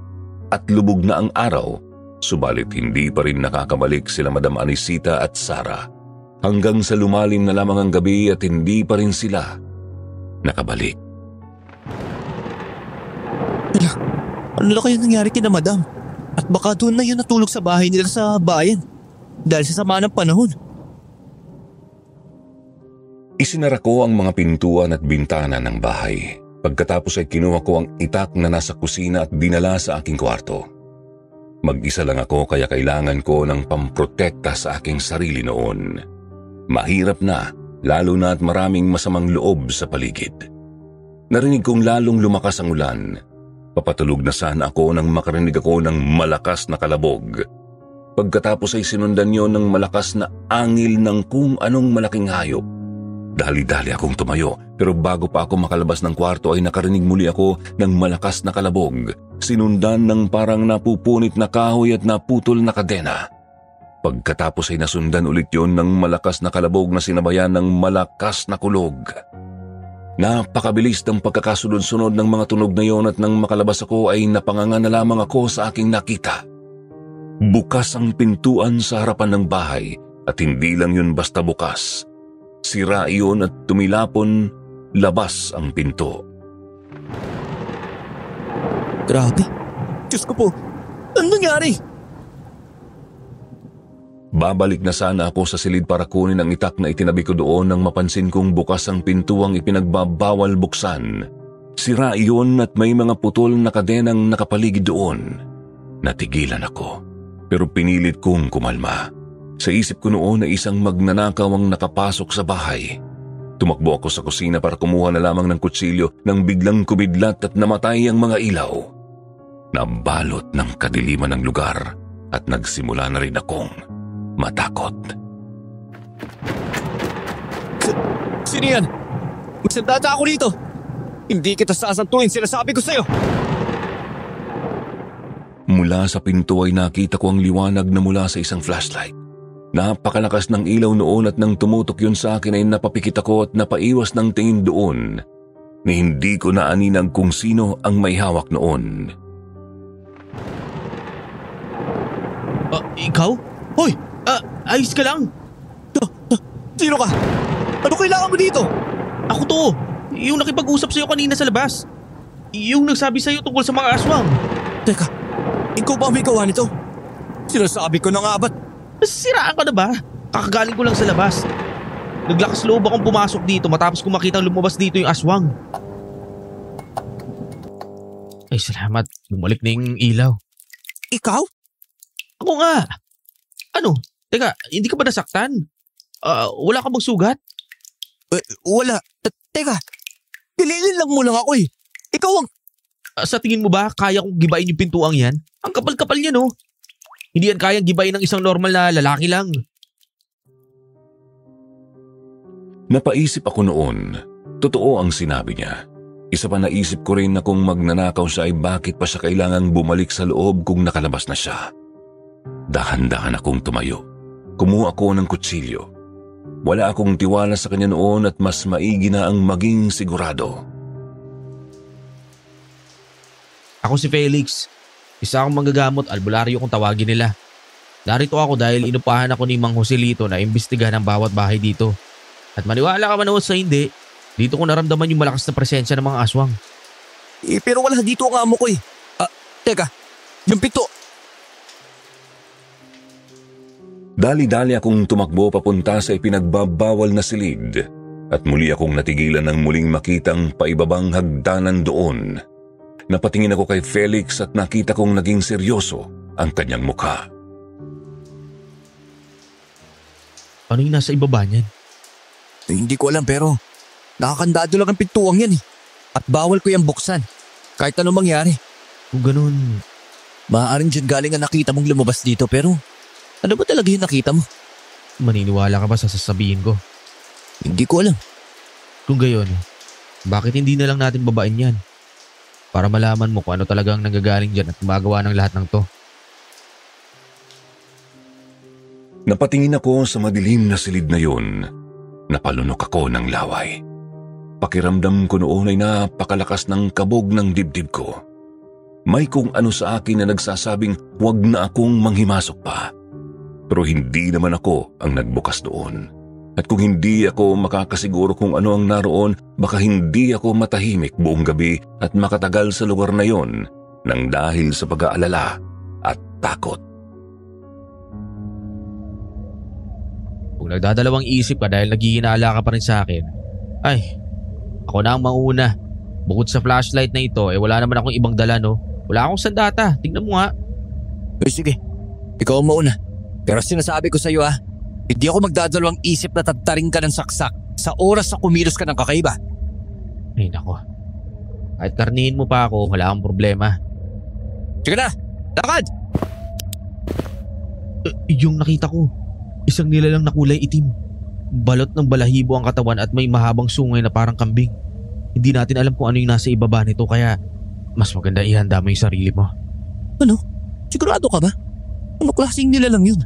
At lubog na ang araw, subalit hindi pa rin nakakabalik sila Madam Anisita at Sarah. Hanggang sa lumalim na lamang ang gabi at hindi pa rin sila nakabalik. Ano na kayo nangyari kina Madam? At baka doon na yun natulog sa bahay nila sa bayan dahil sa sama ng panahon. Isinara ko ang mga pintuan at bintana ng bahay. Pagkatapos ay kinuha ko ang itak na nasa kusina at dinala sa aking kwarto. Mag-isa lang ako kaya kailangan ko ng pamprotekta sa aking sarili noon. Mahirap na, lalo na at maraming masamang loob sa paligid. Narinig kong lalong lumakas ang ulan. Papatulog na sana ako nang makarinig ako ng malakas na kalabog. Pagkatapos ay sinundan yon ng malakas na angil ng kung anong malaking hayop. Dali-dali akong tumayo pero bago pa ako makalabas ng kwarto ay nakarinig muli ako ng malakas na kalabog. Sinundan ng parang napupunit na kahoy at naputol na kadena. Pagkatapos ay nasundan ulit yon ng malakas na kalabog na sinabayan ng malakas na kulog. Napakabilis ng pagkakasunod-sunod ng mga tunog na yon at nang makalabas ako ay napanganga na lamang ako sa aking nakita. Bukas ang pintuan sa harapan ng bahay at hindi lang yun basta bukas. Sira iyon at tumilapon labas ang pinto. Grabe. Diyos ko po. Ano nangyari? Babalik na sana ako sa silid para kunin ang itak na itinabi ko doon nang mapansin kong bukas ang pintuang ipinagbabawal buksan. Sira iyon at may mga putol na kadenang nakapaligid doon. Natigilan ako, pero pinilit kong kumalma. Sa isip ko noon na isang magnanakaw ang nakapasok sa bahay. Tumakbo ako sa kusina para kumuha na lamang ng kutsilyo nang biglang kumidlat at namatay ang mga ilaw. Nabalot ng kadiliman ng lugar at nagsimula na rin akong matakot. Sino yan? Magsandata ako dito! Hindi kita sasantuin, sinasabi ko sa'yo! Mula sa pinto ay nakita ko ang liwanag na mula sa isang flashlight. Napakalakas ng ilaw noon at nang tumutok yun sa akin ay napapikit ako at napaiwas ng tingin doon na hindi ko naaninag kung sino ang may hawak noon. Ikaw? Hoy! Ayos ka lang? Sino ka? Ano kailangan mo dito? Ako to! Yung nakipag-usap sa'yo kanina sa labas. Yung nagsabi sa'yo tungkol sa mga aswang. Teka, ikaw ba may gawa nito? Sinasabi ko na nga ba't? Siraan ka na ba? Kakagaling ko lang sa labas. Naglakas loob akong pumasok dito matapos ko makitang lumabas dito yung aswang. Ay salamat, bumalik na yung ilaw. Ikaw? Ako nga. Ano? Teka, hindi ka ba nasaktan? Wala ka bang sugat? Wala. Teka, pililin lang mo lang ako eh. Ikaw ang... Sa tingin mo ba kaya kong gibain yung pintuang yan? Ang kapal-kapal niya no? Hindi yan kayang gibain ng isang normal na lalaki lang. Napaisip ako noon. Totoo ang sinabi niya. Isa pa naisip ko rin na kung magnanakaw siya ay bakit pa siya kailangang bumalik sa loob kung nakalabas na siya. Dahan-dahan akong tumayo. Kumuha ako ng kutsilyo. Wala akong tiwala sa kanya noon at mas maigi na ang maging sigurado. Ako si Felix. Isa akong manggagamot, albularyo kung tawagin nila. Narito ako dahil inupahan ako ni Mang Joselito na imbestigahan ang bawat bahay dito. At maniwala ka man o sa hindi, dito ko naramdaman yung malakas na presensya ng mga aswang. Pero wala dito ang amo ko eh. Teka, yung pinto. Dali-dali akong tumakbo papunta sa ipinagbabawal na silid at muli akong natigilan nang muling makitang paibabang hagdanan doon. Napatingin ako kay Felix at nakita kong naging seryoso ang kanyang mukha. Ano yung nasa ibaba niyan? Hindi ko alam pero nakakandado lang ang pintuang yan eh. At bawal ko yung buksan. Kahit anong mangyari. Kung ganun, Maaaring dyan galing ang nakita mong lumabas dito pero ano ba talaga yung nakita mo? maniniwala ka ba sa sasabihin ko? Hindi ko alam. Kung gayon, bakit hindi na lang natin babain yan? Para malaman mo kung ano talagang nanggagaling dyan at gumagawa ng lahat ng to. Napatingin ako sa madilim na silid na yun. Napalunok ako ng laway. Pakiramdam ko noon ay napakalakas ng kabog ng dibdib ko. May kung ano sa akin na nagsasabing huwag na akong manghimasok pa. Pero hindi naman ako ang nagbukas doon. At kung hindi ako makakasiguro kung ano ang naroon, baka hindi ako matahimik buong gabi at makatagal sa lugar na yon nang dahil sa pag-aalala at takot. Kung nagdadalawang isip ka dahil naghihinala ka pa rin sa akin, ay, ako na ang mauna. Bukod sa flashlight na ito, wala naman akong ibang dala, no? Wala akong sandata. Tingnan mo nga. Sige, ikaw ang mauna. Pero sinasabi ko sa iyo hindi ako magdadalawang isip na tataring ka ng saksak sa oras na kumilos ka ng kakaiba. Ay nako. Kahit karnihin mo pa ako, wala akong problema. Sige na! Lakad! Yung nakita ko, isang nilalang na kulay itim. Balot ng balahibo ang katawan at may mahabang sungay na parang kambing. Hindi natin alam kung ano yung nasa ibaba nito kaya mas maganda ihanda mo yung sarili mo. Ano? Sigurado ka ba? Ano klaseng nilalang yun?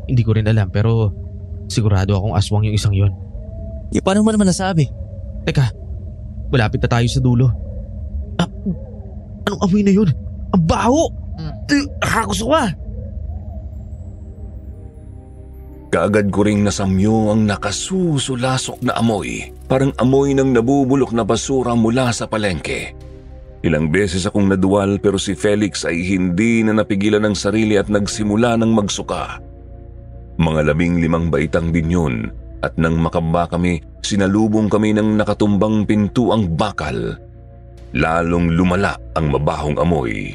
Hindi ko rin alam pero sigurado akong aswang yung isang yon. Paano mo naman nasabi? Teka, malapit na tayo sa dulo. Anong amoy na yun? Ang baho! Nakagusto ka! Kaagad ko ring nasamyo ang nakasusulasok na amoy. Parang amoy ng nabubulok na basura mula sa palengke. Ilang beses akong naduwal pero si Felix ay hindi na napigilan ng sarili at nagsimula ng magsuka. Mga 15 baitang din yun at nang makamba kami, sinalubong kami ng nakatumbang pintuang bakal. Lalong lumala ang mabahong amoy.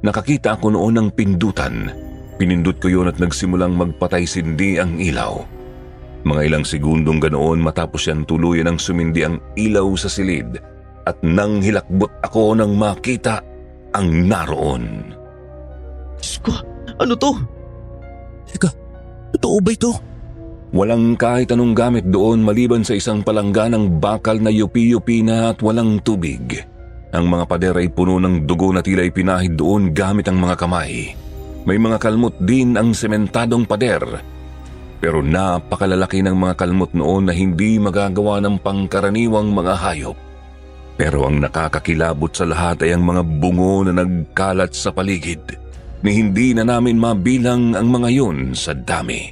Nakakita ako noon ng pindutan. Pinindot ko yun at nagsimulang magpatay-sindi ang ilaw. Mga ilang segundong ganoon matapos yan tuluyan ang sumindi ang ilaw sa silid at nang hilakbot ako nang makita ang naroon. Diyos ko, ano to? Teka, totoo ba ito? Walang kahit anong gamit doon maliban sa isang palangga ng bakal na yupi-yupi na at walang tubig. Ang mga pader ay puno ng dugo na tila ipinahid doon gamit ang mga kamay. May mga kalmot din ang sementadong pader. Pero napakalalaki ng mga kalmot noon na hindi magagawa ng pangkaraniwang mga hayop. Pero ang nakakakilabot sa lahat ay ang mga bungo na nagkalat sa paligid. Ni hindi na namin mabilang ang mga yun sa dami.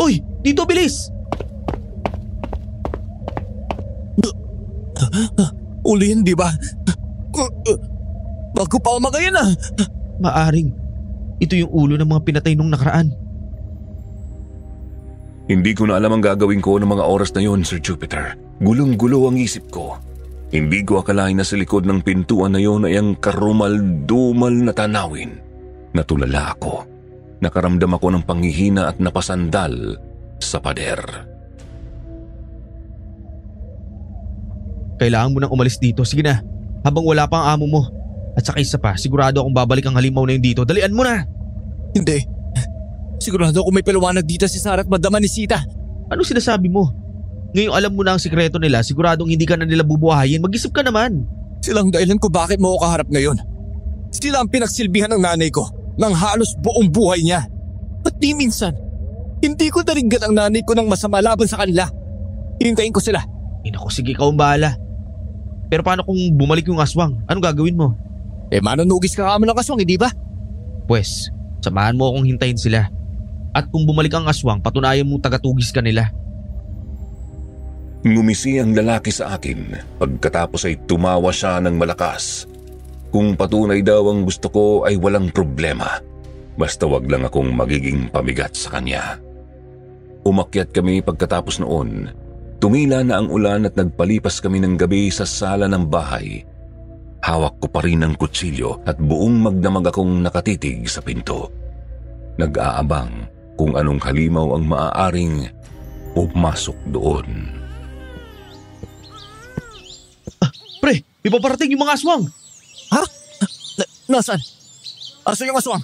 Uy, dito bilis! Ulihin, di ba? Bago pa umagayan ah. Maaring, ito yung ulo ng mga pinatay nung nakaraan. Hindi ko na alam ang gagawin ko ng mga oras na yon, Sir Jupiter. Gulong-gulo ang isip ko. Hindi ko akalain na sa likod ng pintuan na yon ay ang karumal-dumal na tanawin. Natulala ako. Nakaramdam ako ng panghihina at napasandal sa pader. Kailangan mo nang umalis dito. Sige na, habang wala pa ang amo mo. At saka isa pa, sigurado akong babalik ang halimaw na yun dito. Dalian mo na! Hindi. Sigurado ako may paliwanag dito si Sarah at Madam Anisita. Ano sinasabi mo? Ngayong alam mo na ang sikreto nila, siguradong hindi ka na nila bubuhayin. Mag-isip ka naman. Silang dahilan ko bakit mo ako kaharap ngayon. Sila ang pinagsilbihan ng nanay ko ng halos buong buhay niya. At di minsan, hindi ko naringgan ang nanay ko ng masama laban sa kanila. Hintayin ko sila. Naku, sige, ikaw ang bahala. Pero paano kung bumalik yung aswang? Anong gagawin mo? Manunugis ka kamo ng aswang, hindi ba? Pwes, samahan mo akong hintayin sila. At kung bumalik ang aswang, patunayan mong tagatugis ka nila. Ngumisi ang lalaki sa akin. Pagkatapos ay tumawa siya ng malakas. Kung patunay daw ang gusto ko ay walang problema. Basta wag lang akong magiging pamigat sa kanya. Umakyat kami pagkatapos noon. Tumila na ang ulan at nagpalipas kami ng gabi sa sala ng bahay. Hawak ko pa rin ang kutsilyo at buong magdamag akong nakatitig sa pinto. Nag-aabang kung anong halimaw ang maaaring pumasok doon. Pre, may paparating yung mga aswang. Ha? Nasaan? Aso yung aswang?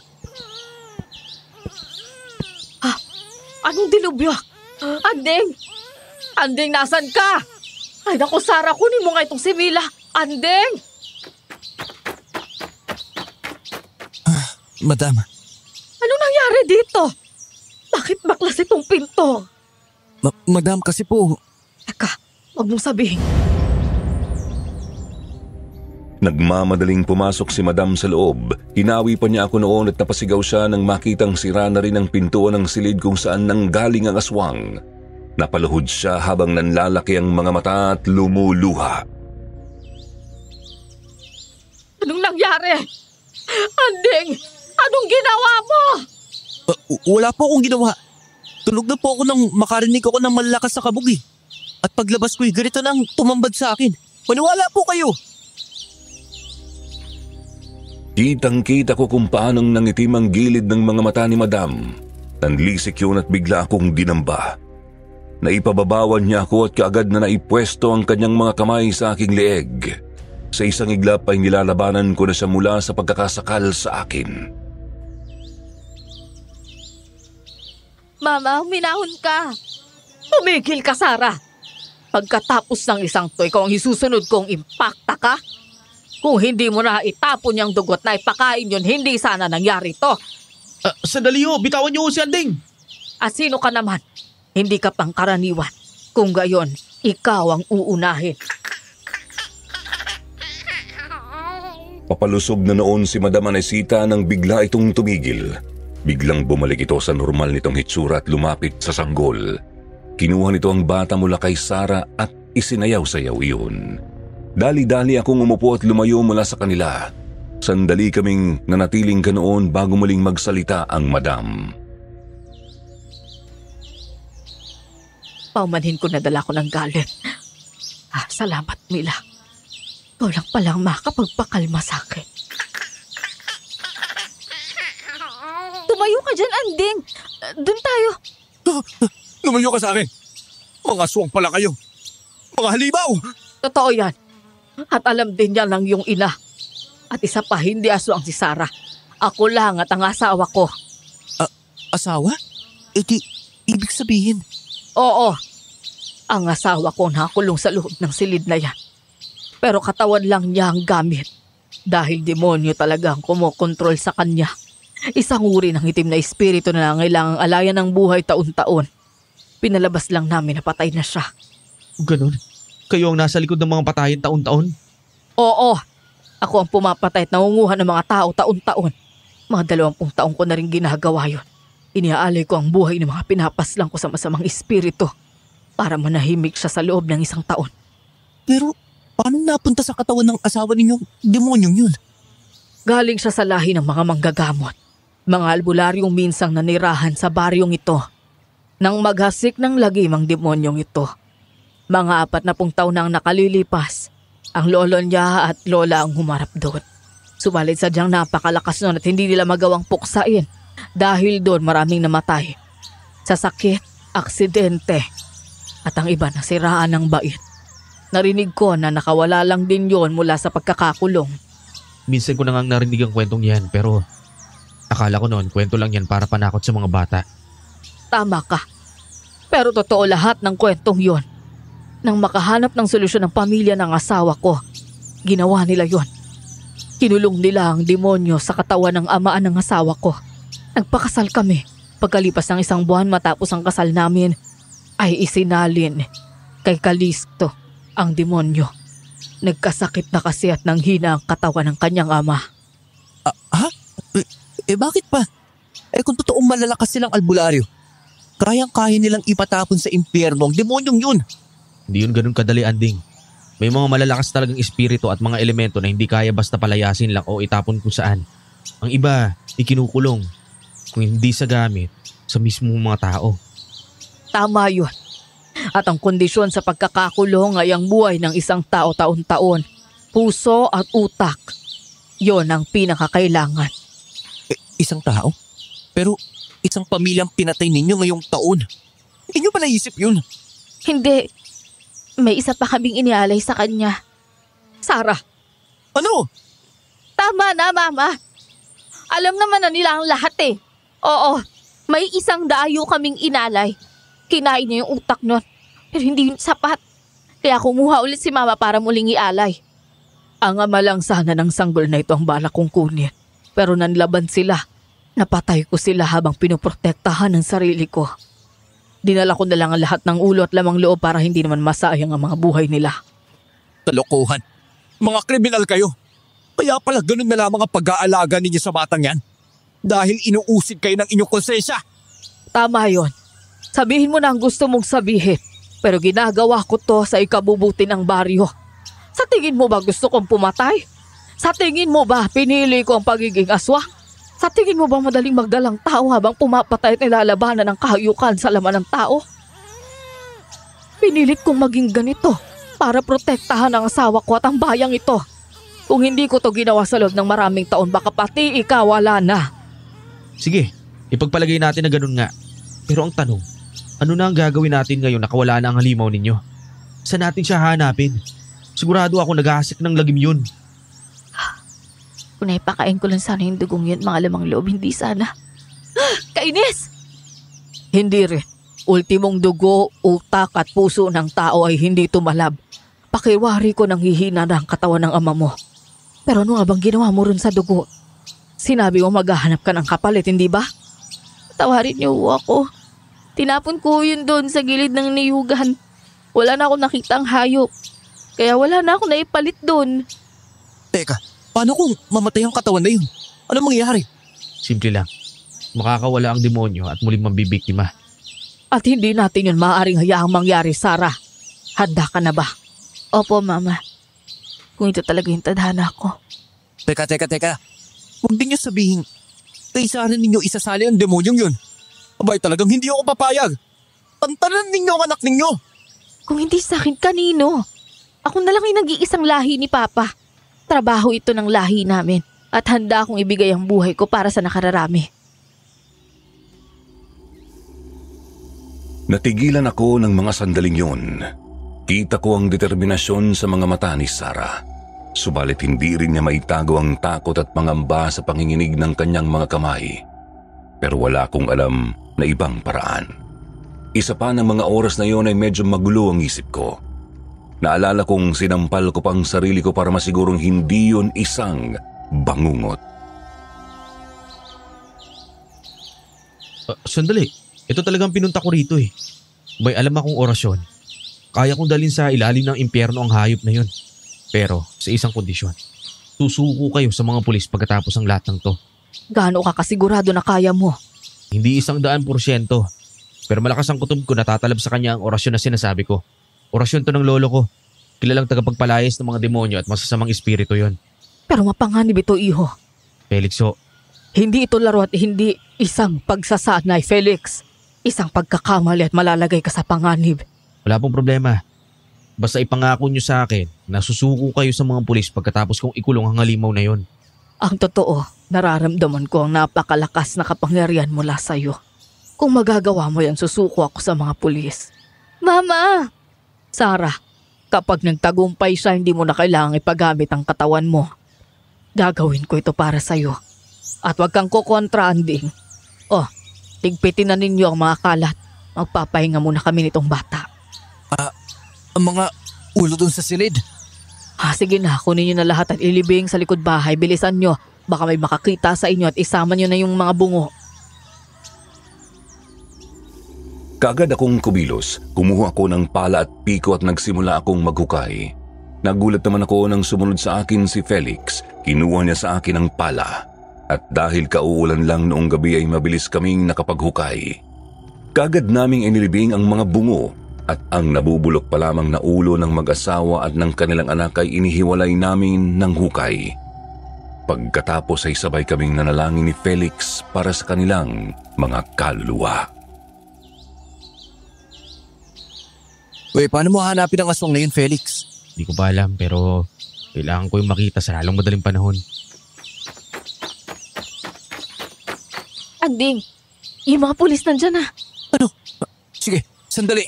Anong dilubyo? Anding! Anding, nasan ka? Ay naku, Sarah, kunin mo nga itong si Mila. Anding! Madam. Anong nangyari dito? Bakit baklas itong pinto? Madam, kasi po. Teka, huwag mong sabihin. Nagmamadaling pumasok si Madam sa loob. Hinawi pa niya ako noon at napasigaw siya nang makitang sira na rin ang pintuan ng silid kung saan nanggaling ang aswang. Napaluhod siya habang nanlalaki ang mga mata at lumuluha. Anong nangyari? Anding, anong ginawa mo? Wala po akong ginawa. Tulog na po ako nang makarinig ako ng malakas sa kabog eh. At paglabas ko'y ganito nang tumambad sa akin. Maniwala po kayo. Kitang-kita ko kung paanong nangitim ang gilid ng mga mata ni Madam. Nanlisik yun at bigla akong dinamba. Naipababawan niya ako at kaagad na naipwesto ang kanyang mga kamay sa aking leeg. Sa isang iglap ay nilalabanan ko na siya mula sa pagkakasakal sa akin. Mama, huminahon ka. Tumigil ka, Sarah. Pagkatapos ng isang to, ikaw ang isusunod kong impakta ka. Kung hindi mo na itapon yung dugot na ipakain yun, hindi sana nangyari to. Sandali ho, bitawan niyo si Anding. At sino ka naman? Hindi ka pangkaraniwan. Kung gayon, ikaw ang uunahin. Papalusog na noon si Madam Anisita nang bigla itong tumigil. Biglang bumalik ito sa normal nitong hitsura at lumapit sa sanggol. Kinuha nito ang bata mula kay Sarah at isinayaw-sayaw iyon. Dali-dali akong umupo at lumayo mula sa kanila. Sandali kaming nanatiling ganoon bago muling magsalita ang madam. Paumanhin ko na dala ko ng galit. Salamat, Mila. Ikaw lang palang makapagpakalma sa akin. Tumayo ka dyan, Anding. Doon tayo. Lumayo ka sa akin. Mga aswang pala kayo. Mga halimaw! Totoo yan. At alam din yan ng iyong ina. At isa pa, hindi aswang si Sarah. Ako lang at ang asawa ko. Asawa? Ibig sabihin, Oo, ang asawa ko nakulong sa loob ng silid na yan. Pero katawan lang niya ang gamit. Dahil demonyo talaga ang kumokontrol sa kanya. Isang uri ng itim na espiritu na nangailangang alayan ng buhay taon-taon. Pinalabas lang namin na patay na siya. Ganon? Kayo ang nasa likod ng mga patayin taon-taon? Oo, ako ang pumapatay at nangunguha ng mga tao taon-taon. Mga 20 taon ko na rin ginagawa yun. Iniaalay ko ang buhay ng mga pinapaslang ko sa masamang espiritu para manahimik siya sa loob ng 1 taon. pero paano napunta sa katawan ng asawa ninyong demonyong yun? Galing siya sa lahi ng mga manggagamot. Mga albularyong minsang nanirahan sa baryong ito. Nang maghasik ng lagim ang demonyong ito. Mga 40 taon na ang nakalilipas. Ang lolo niya at lola ang humarap doon. Subalit sadyang napakalakas nun at hindi nila magawang puksain. Dahil doon maraming namatay. Sa sakit, aksidente, at ang iba nasiraan ng bait. Narinig ko na nakawala lang din yon mula sa pagkakakulong. Minsan ko na ngang narinig ang kwentong yan pero akala ko noon kwento lang yan para panakot sa mga bata. Tama ka. Pero totoo lahat ng kwentong yon. Nang makahanap ng solusyon ng pamilya ng asawa ko, ginawa nila yon. Kinulong nila ang demonyo sa katawan ng amaan ng asawa ko. Nagpakasal kami. Pagkalipas ng 1 buwan matapos ang kasal namin, ay isinalin kay Kalisto ang demonyo. Nagkasakit na kasi at nanghina ang katawan ng kanyang ama. Bakit pa? Kung totoong malalakas silang albularyo, kayang-kaya nilang ipatapon sa impyerno ang demonyong yun. Hindi yun ganun kadali, Anding. May mga malalakas talagang espiritu at mga elemento na hindi kaya basta palayasin lang o itapon kung saan. Ang iba, ikinukulong. Kung hindi sa gamit, sa mismong mga tao. Tama yun. At ang kondisyon sa pagkakakulong ay ang buhay ng isang tao taon-taon. Puso at utak. Yon ang pinakakailangan. Isang tao? Pero isang pamilyang pinatay ninyo ngayong taon. Hindi nyo ba naisip yun? Hindi. May isa pa kaming inialay sa kanya. Sarah, Ano? Tama na, Mama. Alam naman na nila ang lahat eh. Oo, may isang dayo kaming inalay. Kinain niya yung utak nun. Pero hindi yun sapat. Kaya kumuha ulit si Mama para muling ialay. ang ama lang sana ng sanggol na ito ang balak kong kunin. Pero nanlaban sila. Napatay ko sila habang pinoprotektahan ng sarili ko. Dinala ko na lang ang lahat ng ulo at lamang loob para hindi naman masayang ang mga buhay nila. Kalokohan. Mga kriminal kayo. Kaya pala ganun na lamang ang pag-aalaga ninyo sa batang yan. Dahil inuusig kayo ng inyong konsensya. Tama yon. Sabihin mo na ang gusto mong sabihin. Pero ginagawa ko to sa ikabubuti ng baryo. Sa tingin mo ba gusto kong pumatay? Sa tingin mo ba pinili ko ang pagiging aswa? Sa tingin mo ba madaling magdalang tao habang pumapatay at nilalabanan ng kahayukan sa laman ng tao? Pinilit kong maging ganito para protektahan ang asawa ko at ang bayang ito. Kung hindi ko to ginawa sa loob ng maraming taon, baka pati ikaw wala na. Sige, ipagpalagay natin na ganun nga. Pero ang tanong, ano na ang gagawin natin ngayon na kawala na ang halimaw ninyo? Saan natin siya hanapin? Sigurado ako naghahasik ng lagim yun. Kung naipakain ko lang sana yung dugong yun, mga lamang loob, hindi sana. Kainis! Hindi rin. Ultimong dugo, utak at puso ng tao ay hindi tumalab. Pakiwari ko nang hihina na ang katawan ng ama mo. Pero ano nga bang ginawa mo rin sa dugo? Sinabi mo maghahanap ka ng kapalit, hindi ba? Tawarin niyo ako. Tinapon ko yun doon sa gilid ng niyugan. Wala na akong nakitang hayop. Kaya wala na akong naipalit doon. Teka, paano kung mamatay ang katawan na yun? Ano mangyayari? Simple lang. Makakawala ang demonyo at muling mabibiktima. At hindi natin yun maaaring hayaang mangyari, Sarah. Handa ka na ba? Opo, Mama. Kung ito talaga yung tadhana ko. Teka. Huwag din niyo sabihin, kaysa ninyo isasali ang demonyong yun. Abay talagang hindi ako papayag. Tantanan ninyo ang anak ninyo. Kung hindi sa akin, kanino? Ako na lang ay nag-iisang lahi ni Papa. Trabaho ito ng lahi namin at handa akong ibigay ang buhay ko para sa nakararami. Natigilan ako ng mga sandaling yun. Kita ko ang determinasyon sa mga mata ni Sarah. Subalit hindi rin niya maitago ang takot at pangamba sa panginginig ng kanyang mga kamay. Pero wala akong alam na ibang paraan. Isa pa ng mga oras na yon ay medyo magulo ang isip ko. Naalala kong sinampal ko pang sarili ko para masigurong hindi yun isang bangungot. Sandali, ito talagang pinunta ko rito eh. May alam akong orasyon. Kaya kong dalhin sa ilalim ng impyerno ang hayop na yun. Pero sa isang kondisyon. Susuko kayo sa mga pulis pagkatapos ang lahat ng to. Gaano ka kasigurado na kaya mo? Hindi 100%. Pero malakas ang kutob ko na tatalab sa kanya ang orasyon na sinasabi ko. Orasyon to ng lolo ko. Kilalang tagapagpalayas ng mga demonyo at masasamang espiritu yon. Pero mapanganib ito, iho. Felixo, Hindi ito laro at hindi isang pagsasanay, Felix. Isang pagkakamali at malalagay ka sa panganib. wala pong problema. Basta ipangako nyo sa akin na susuko kayo sa mga pulis pagkatapos kong ikulong ang halimaw na yon. Ang totoo, nararamdaman ko ang napakalakas na kapangyarihan mula sa'yo. Kung magagawa mo yan, susuko ako sa mga pulis. Mama! Sarah, kapag nagtagumpay siya, hindi mo na kailangang ipagamit ang katawan mo. Gagawin ko ito para sa'yo. At wag kang kukontra, Anding. Oh, tigpitin na ninyo ang mga kalat. Magpapahinga muna kami nitong bata. Ang mga ulo dun sa silid. Sige na, kunin nyo na lahat at ilibing sa likod bahay. Bilisan nyo. Baka may makakita sa inyo at isama nyo na yung mga bungo. Kaagad akong kumilos, kumuha ako ng pala at piko at nagsimula akong maghukay. Nagulat naman ako nang sumunod sa akin si Felix. Kinuha niya sa akin ang pala. At dahil kauulan lang noong gabi ay mabilis kaming nakapaghukay. Kaagad naming inilibing ang mga bungo at ang nabubulok pa lamang na ulo ng mag-asawa at ng kanilang anak ay inihiwalay namin ng hukay. Pagkatapos ay sabay kaming nanalangin ni Felix para sa kanilang mga kaluluwa. Uy, paano mo hanapin ang aswang na yun, Felix? Hindi ko pa alam pero kailangan ko yung makita sa lalong madaling panahon. Anding, yung mga pulis nandyan na. Sige, sandali.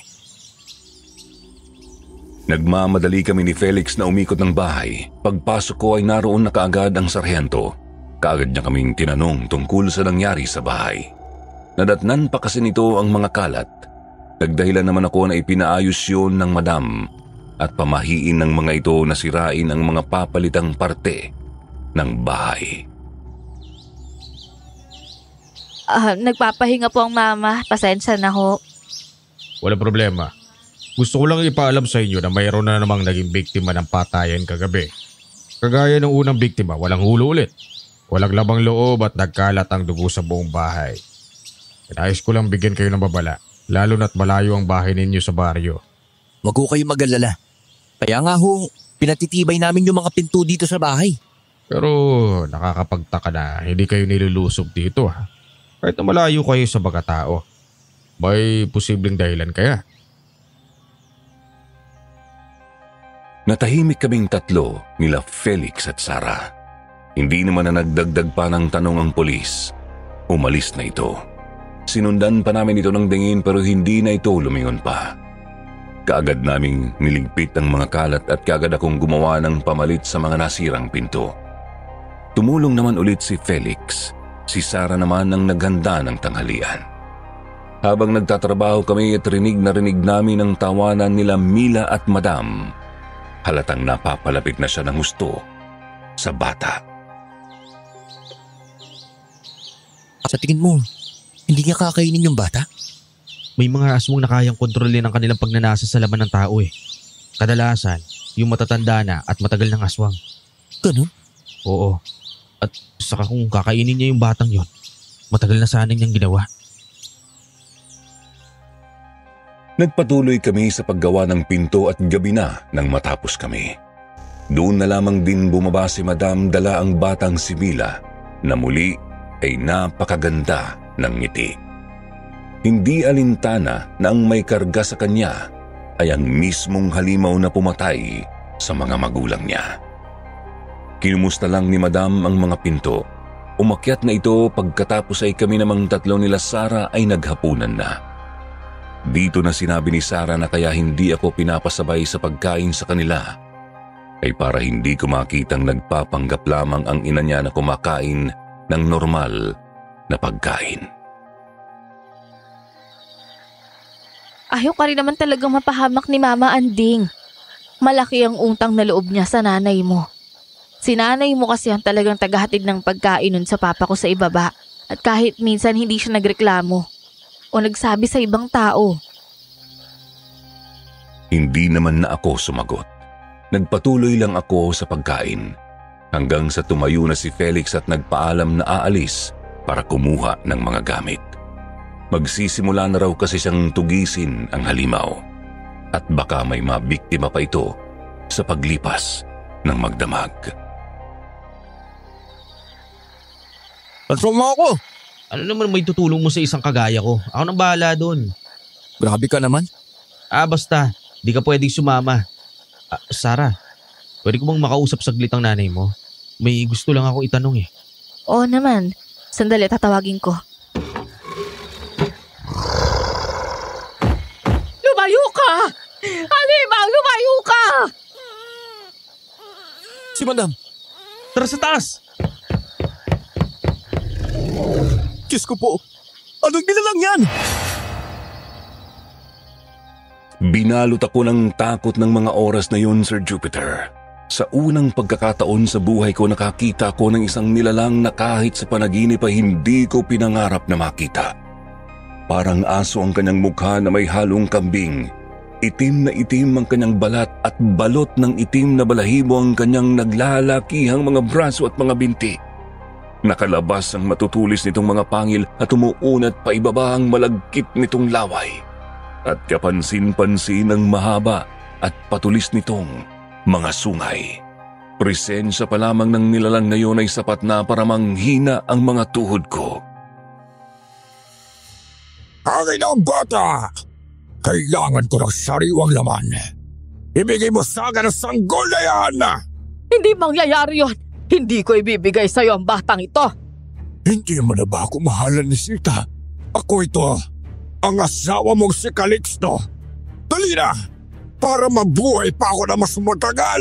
Nagmamadali kami ni Felix na umikot ng bahay. Pagpasok ko ay naroon na kaagad ang sarhento. Kaagad niya kaming tinanong tungkol sa nangyari sa bahay. Nadatnan pa kasi nito ang mga kalat. Nagdahilan naman ako na ipinaayos yun ng madam at pamahiin ng mga ito na sirain ang mga papalitang parte ng bahay. Nagpapahinga po ang mama. Pasensya na ho. Walang problema. Gusto ko lang ipaalam sa inyo na mayroon na namang naging biktima ng patayan kagabi. Kagaya ng unang biktima, walang hulo ulit. Walang labang loob at nagkalat ang dugo sa buong bahay. Nais ko lang bigyan kayo ng babala, lalo na't malayo ang bahay ninyo sa baryo. Wag ko kayo mag-alala. Kaya nga ho, pinatitibay namin yung mga pinto dito sa bahay. Pero nakakapagtaka na hindi kayo nilulusob dito ha. Kahit na malayo kayo sa mga tao. May posibleng dahilan kaya? Natahimik kaming tatlo nila Felix at Sarah. Hindi naman na nagdagdag pa ng tanong ang pulis. Umalis na ito. Sinundan pa namin ito ng dingin pero hindi na ito lumingon pa. Kaagad naming niligpit ang mga kalat at kaagad akong gumawa ng pamalit sa mga nasirang pinto. Tumulong naman ulit si Felix. Si Sarah naman ang naghanda ng tanghalian. Habang nagtatrabaho kami at rinig namin ang tawanan nila Mila at Madam, halatang napapalapit na siya ng husto sa bata. Sa tingin mo, hindi niya kakainin yung bata? May mga aswang na kayang kontrolin ang kanilang pagnanasa sa laman ng tao eh. Kadalasan, yung matatanda na at matagal ng aswang. Ganun? Oo. At saka kung kakainin niya yung batang yon, matagal na sana niyang ginawa. Nagpatuloy kami sa paggawa ng pinto at gabi na nang matapos kami. Doon na lamang din bumaba si Madam dala ang batang si Mila na muli ay napakaganda ng ngiti. Hindi alintana na ang may karga sa kanya ay ang mismong halimaw na pumatay sa mga magulang niya. Kinumusta lang ni Madam ang mga pinto. Umakyat na ito pagkatapos ay kami namang tatlo nila Sara ay naghapunan na. Dito na sinabi ni Sara na kaya hindi ako pinapasabay sa pagkain sa kanila ay para hindi ko makitang nagpapanggap lamang ang ina niya na kumakain ng normal na pagkain. Ayaw ka rin naman talagang mapahamak ni Mama Anding. Malaki ang utang na loob niya sa nanay mo. Si nanay mo kasi ang talagang tagahatid ng pagkain nun sa papa ko sa ibaba. At kahit minsan hindi siya nagreklamo o nagsabi sa ibang tao. Hindi naman na ako sumagot. Nagpatuloy lang ako sa pagkain hanggang sa tumayo na si Felix at nagpaalam na aalis para kumuha ng mga gamit. Magsisimula na raw kasi siyang tugisin ang halimaw at baka may mabiktima pa ito sa paglipas ng magdamag. Ansong mo ako? Ano naman may tutulong mo sa isang kagaya ko? Ako nang bahala doon. Grabe ka naman. Basta. Di ka pwedeng sumama. Sara, pwede ko bang makausap saglit ang nanay mo? May gusto lang ako itanong eh. Oo naman. Sandali, tatawagin ko. Lumayo ka! Halimaw, lumayo ka! Si Madam. Tara sa taas! Diyos ko po, anong nilalang yan? Binalot ako ng takot ng mga oras na yun, Sir Jupiter. Sa unang pagkakataon sa buhay ko nakakita ko ng isang nilalang na kahit sa panaginip ay hindi ko pinangarap na makita. Parang aso ang kanyang mukha na may halong kambing. Itim na itim ang kanyang balat at balot ng itim na balahibo ang kanyang naglalakihang mga braso at mga binti. Nakalabas ang matutulis nitong mga pangil at umuunat pa ibaba ang malagkit nitong laway. At kapansin-pansin ang mahaba at patulis nitong mga sungay. Presensya pa lamang ng nilalang na yun ay sapat na para manghina ang mga tuhod ko. Akin ang bata! Kailangan ko ng sariwang laman. Ibigay mo sa akin ang sanggol na yan! Hindi mangyayari yon. Hindi ko ibibigay sa'yo ang batang ito. Hindi mo na ba ako mahalan ni Sita? Ako ito, ang asawa mong si Calixto. Dali na, para mabuhay pa ako na mas matagal.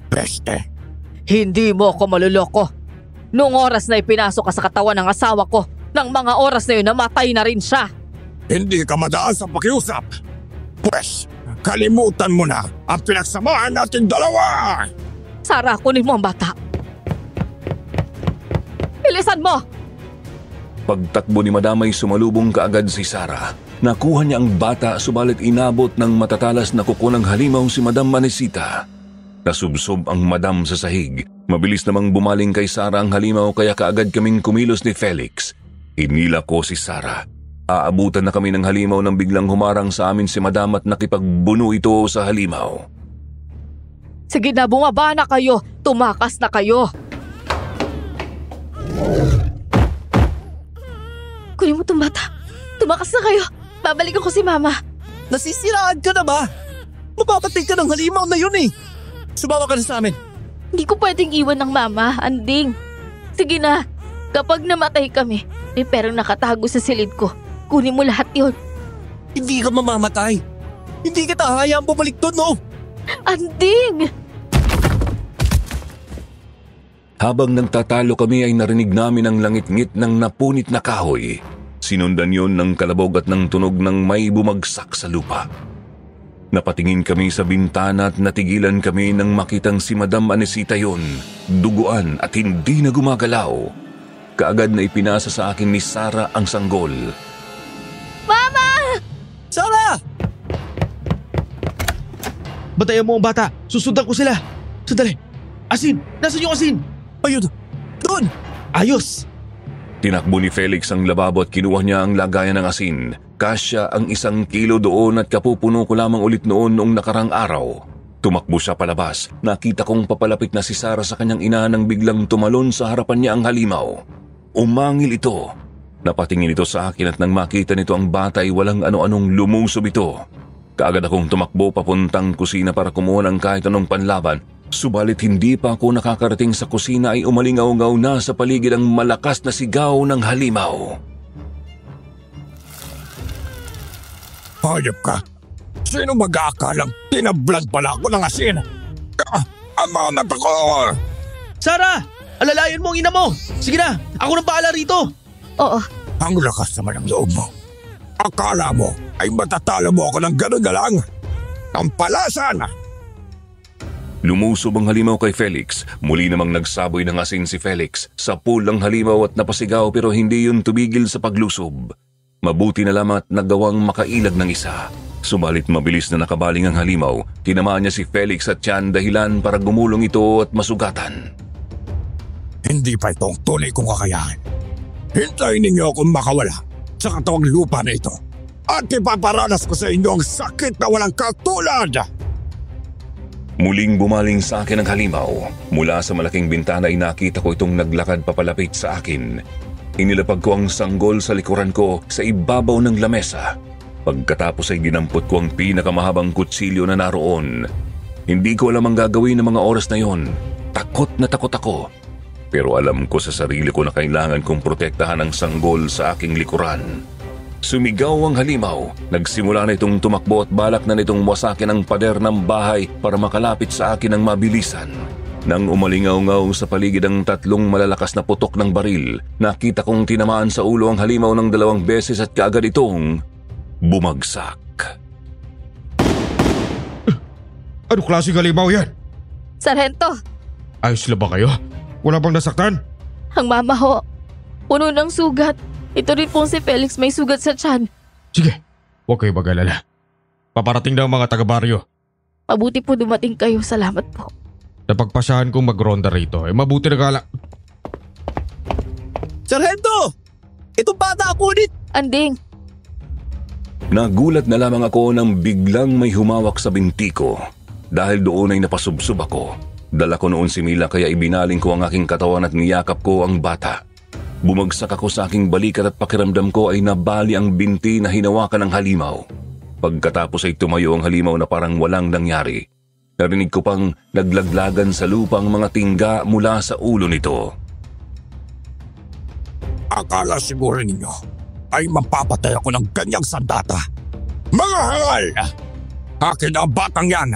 Peste. Hindi mo ako maluloko. Noong oras na ipinasok ka sa katawan ng asawa ko, nang mga oras na yun namatay na rin siya. Hindi ka madaan sa pakiusap. Pwes, kalimutan mo na ang pinagsamahan natin dalawa. Sara, kunin mo ang bata. Bilisan mo! Pagtakbo ni Madam ay sumalubong kaagad si Sara. Nakuha niya ang bata subalit inabot ng matatalas na kuko ng halimaw si Madam Manesita. Nasubsob ang Madam sa sahig. Mabilis namang bumaling kay Sara ang halimaw kaya kaagad kaming kumilos ni Felix. Hinila ko si Sara. Aabutan na kami ng halimaw nang biglang humarang sa amin si Madam at nakipagbuno ito sa halimaw. Sige na, bumaba na kayo. Tumakas na kayo. Kunin mo itong bata. Tumakas na kayo. Babalikan ko si Mama. Nasisiraan ka na ba? Mapapatay ka ng halimaw na yun eh. Sumama ka na sa amin. Hindi ko pwedeng iwan ng Mama, Anding. Sige na, kapag namatay kami, may perang nakatago sa silid ko. Kunin mo lahat yun. Hindi ka mamamatay. Hindi kita hahayaan bumalik doon, no? Anding! Habang nagtatalo kami ay narinig namin ang langit-ngit ng napunit na kahoy. Sinundan yon ng kalabog at ng tunog ng may bumagsak sa lupa. Napatingin kami sa bintana at natigilan kami nang makitang si Madam Anesita yon, duguan at hindi na gumagalaw. Kaagad na ipinasa sa akin ni Sara ang sanggol. Mama! Sara! Batayan mo ang bata. Susundan ko sila. Sandali. Asin! Nasaan yung asin? Ayun! Doon! Ayos! Tinakbo ni Felix ang lababo at kinuha niya ang lagayan ng asin. Kasya ang 1 kilo doon at kapupuno ko lamang ulit noong nakarang araw. Tumakbo siya palabas. Nakita kong papalapit na si Sarah sa kanyang ina nang biglang tumalon sa harapan niya ang halimaw. Umangil ito. Napatingin ito sa akin at nang makita nito ang bata ay walang ano-anong lumusob ito. Kaagad akong tumakbo papuntang kusina para kumuha ng kahit anong panlaban. Subalit hindi pa ako nakakarating sa kusina ay umalingaw-ngaw na sa paligid ang malakas na sigaw ng halimaw. Hayop ka! Sino mag-aakalang tinablan pala ako ng asin? Ang mga mata ko! Sarah! Alalayan mo ang ina mo! Sige na! Ako nang bahala rito! Oo, Ang lakas naman ng loob mo. Akala mo ay matatalo mo ako ng gano'n na lang? Ang palasan! Lumusob ang halimaw kay Felix. Muli namang nagsaboy ng asin si Felix. Sa pool ang halimaw at napasigaw pero hindi yun tumigil sa paglusob. Mabuti na lamang at nagawang makailag ng isa. Subalit mabilis na nakabaling ang halimaw. Tinamaan niya si Felix at tiyan dahilan para gumulong ito at masugatan. Hindi pa itong tunay kong kakayahan. Hintayin ninyo akong makawala sa katawang lupa na ito. At ipaparanas ko sa inyo ang sakit na walang katulad! Muling bumaling sa akin ang halimaw. Mula sa malaking bintana ay nakita ko itong naglakad papalapit sa akin. Inilapag ko ang sanggol sa likuran ko sa ibabaw ng lamesa. Pagkatapos ay ginampot ko ang pinakamahabang kutsilyo na naroon. Hindi ko alam ang gagawin ng mga oras na yon. Takot na takot ako. Pero alam ko sa sarili ko na kailangan kong protektahan ang sanggol sa aking likuran. Sumigaw ang halimaw. Nagsimula na itong tumakbo at balak na nitong wasakin ang pader ng bahay para makalapit sa akin ng mabilisan. Nang umalingaw-ngaw sa paligid ang tatlong malalakas na putok ng baril, nakita kong tinamaan sa ulo ang halimaw ng 2 beses at kaagad itong bumagsak. Ano klaseng halimaw yan? Sarhento, Ayos na ba kayo? Wala bang nasaktan? ang mama ho. Puno ng sugat. Ito rin pong si Felix may sugat sa tiyan. Sige, huwag kayo mag-alala. Paparating daw ang mga taga-baryo. Mabuti po dumating kayo. Salamat po. Napagpasyahan kong magronda rito. Mabuti na gala. Sargento! Itong bata ako ulit! Anding, Nagulat na lamang ako nang biglang may humawak sa binti ko. Dahil doon ay napasubsob ako. Dala ko noon si Mila kaya ibinaling ko ang aking katawan at niyakap ko ang bata. Bumagsak ako sa aking balikat at pakiramdam ko ay nabali ang binti na hinawakan ng halimaw. Pagkatapos ay tumayo ang halimaw na parang walang nangyari. Narinig ko pang naglaglagan sa lupa ang mga tingga mula sa ulo nito. Akala siguro ninyo ay mapapatay ako ng ganyang sandata. Mga hangal! Akin ang batang yan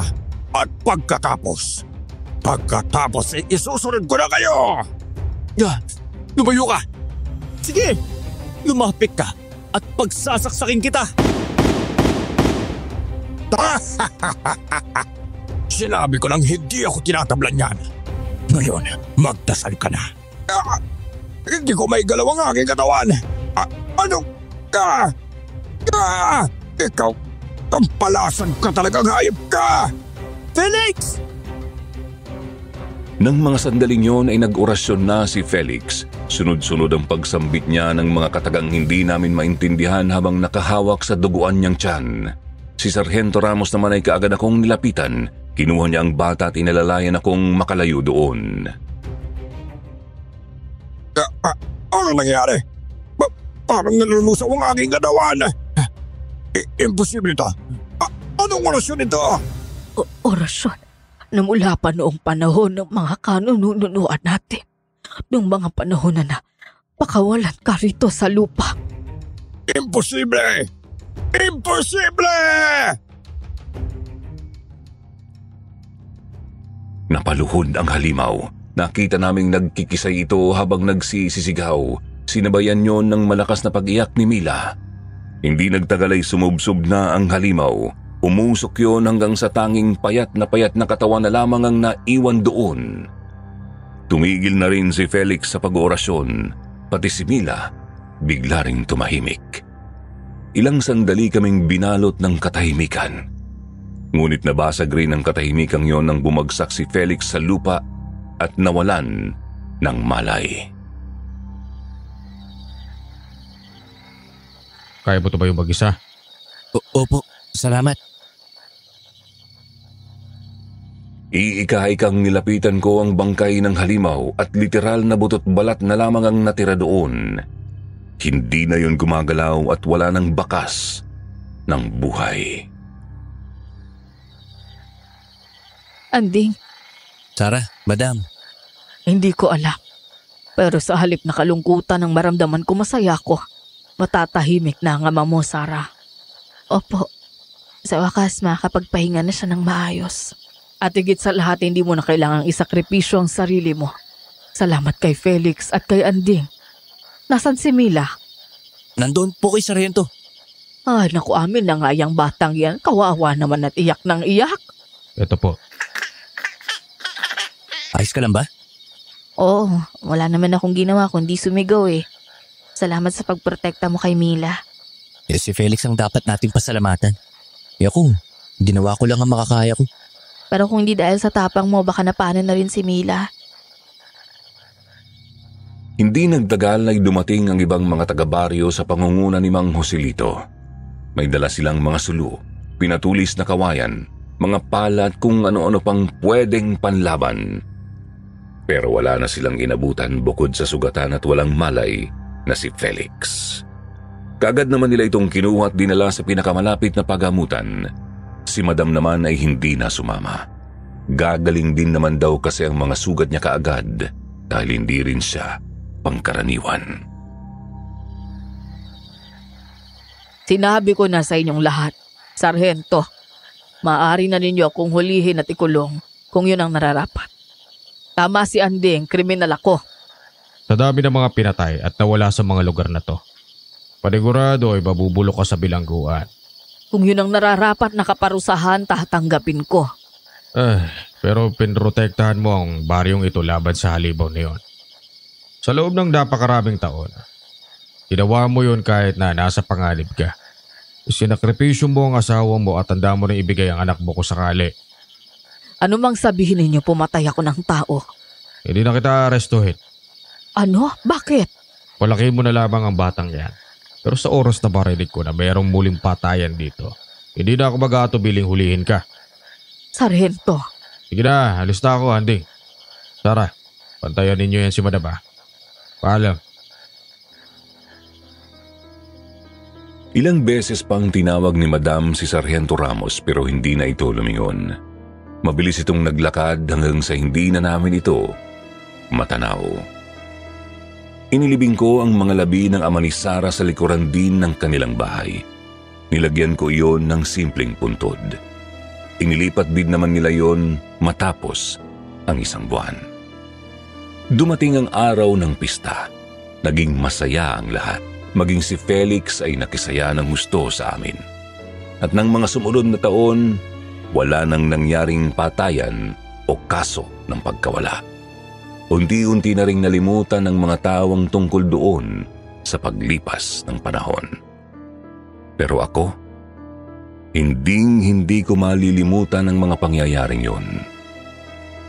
at pagkatapos ay isusunod ko na kayo! Lumayo ka! Sige! Lumapit ka at pagsasaksakin kita! Sinabi ko lang hindi ako tinatablan yan. Ngayon, magdasal ka na. Hindi ko may galaw ang aking katawan. Ano ka? Ikaw, kampalasan ka talagang hayop ka! Felix! Nang mga sandaling yon ay nag-orasyon na si Felix. Sunod-sunod ang pagsambit niya ng mga katagang hindi namin maintindihan habang nakahawak sa duguan niyang tiyan. Si Sargento Ramos naman ay kaagad akong nilapitan. Kinuha niya ang bata at inalalayan akong makalayo doon. Ano nangyari? Parang nalulusaw ang aking katawan. Imposible ito. Anong orasyon ito? Orasyon na mula pa noong panahon ng mga kanununuan natin. Noong mga panahon na pakawalan ka rito sa lupa. Imposible! Imposible! Napaluhod ang halimaw. Nakita naming nagkikisay ito habang nagsisisigaw. Sinabayan yon ng malakas na pag-iyak ni Mila. Hindi nagtagal ay sumubsob na ang halimaw. Umusok yon hanggang sa tanging payat na katawan na lamang ang naiwan doon. Tumigil na rin si Felix sa pag-oorasyon. Pati si Mila bigla ring tumahimik. Ilang sandali kaming binalot ng katahimikan. Ngunit nabasag rin ang katahimikang yon nang bumagsak si Felix sa lupa at nawalan ng malay. Kaya mo ito ba yung mag-isa? Opo, salamat. Iika-ikang nilapitan ko ang bangkay ng halimaw at literal na butot balat na lamang ang natira doon. Hindi na yun gumagalaw at wala nang bakas ng buhay. Anding, Sarah, madam, hindi ko alam. Pero sa halip na kalungkutan ng maramdaman ko, masaya ko. Matatahimik na ang ama mo, Sarah. Opo. Sa wakas, makakapagpahinga na siya ng maayos. At higit sa lahat, hindi mo na kailangang isakripisyo ang sarili mo. Salamat kay Felix at kay Anding. Nasaan si Mila? nandoon po kay Sargento. Ay, naku, amin na nga yung batang yan. Kawawa naman at iyak ng iyak. Ito po. Ayos ka lang ba? Oo, wala naman akong ginawa kundi sumigaw eh. Salamat sa pagprotekta mo kay Mila. Si Felix ang dapat nating pasalamatan. Ako, ginawa ko lang ang makakaya ko. Pero kung hindi dahil sa tapang mo, baka napano na rin si Mila. Hindi nagtagal ay dumating ang ibang mga taga-baryo sa pangunguna ni Mang Joselito. May dala silang mga sulu, pinatulis na kawayan, mga pala at kung ano-ano pang pwedeng panlaban. Pero wala na silang inabutan bukod sa sugatan at walang malay na si Felix. Kaagad naman nila itong kinuha at dinala sa pinakamalapit na pagamutan. Si Madam naman ay hindi na sumama. Gagaling din naman daw kasi ang mga sugat niya kaagad dahil hindi rin siya pangkaraniwan. Sinabi ko na sa inyong lahat, Sargento, maaari na ninyo akong hulihin at ikulong kung yun ang nararapat. Tama si Anding, kriminal ako. Sa dami ng mga pinatay at nawala sa mga lugar na to, panigurado ay mabubulok ka sa bilangguan. Kung yun ang nararapat na kaparusahan, tatanggapin ko. Pero pinrotektahan mo ang baryong ito laban sa halimaw na yun. Sa loob ng napakaraming taon, ginawa mo yun kahit na nasa panganib ka. Sinakripisyo mo ang asawa mo at tanda mo rin ibigay ang anak mo kung sakali. Ano mang sabihin ninyo, pumatay ako ng tao. Hindi na kita arestuhin. Ano? Bakit? Palaki mo na lamang ang batang yan. Pero sa oras na marinig ko na mayroong muling patayan dito, hindi na ako mag-aatubiling hulihin ka. Sargento. Sige na, alis na ako, Anding. Sarah, pantayan ninyo yan si Madam. Paalam. Ilang beses pang tinawag ni Madam si Sargento Ramos pero hindi na ito lumingon. Mabilis itong naglakad hanggang sa hindi na namin ito matanaw. Inilibing ko ang mga labi ng ama ni Sarah sa likuran din ng kanilang bahay. Nilagyan ko iyon ng simpleng puntod. Inilipat din naman nila iyon matapos ang 1 buwan. Dumating ang araw ng pista. Naging masaya ang lahat. Maging si Felix ay nakisaya ng gusto sa amin. At ng mga sumunod na taon, wala nang nangyaring patayan o kaso ng pagkawala. Unti-unti na ring nalimutan ng mga tawang tungkol doon sa paglipas ng panahon. Pero ako, hindi ko malilimutan ang mga pangyayaring yon.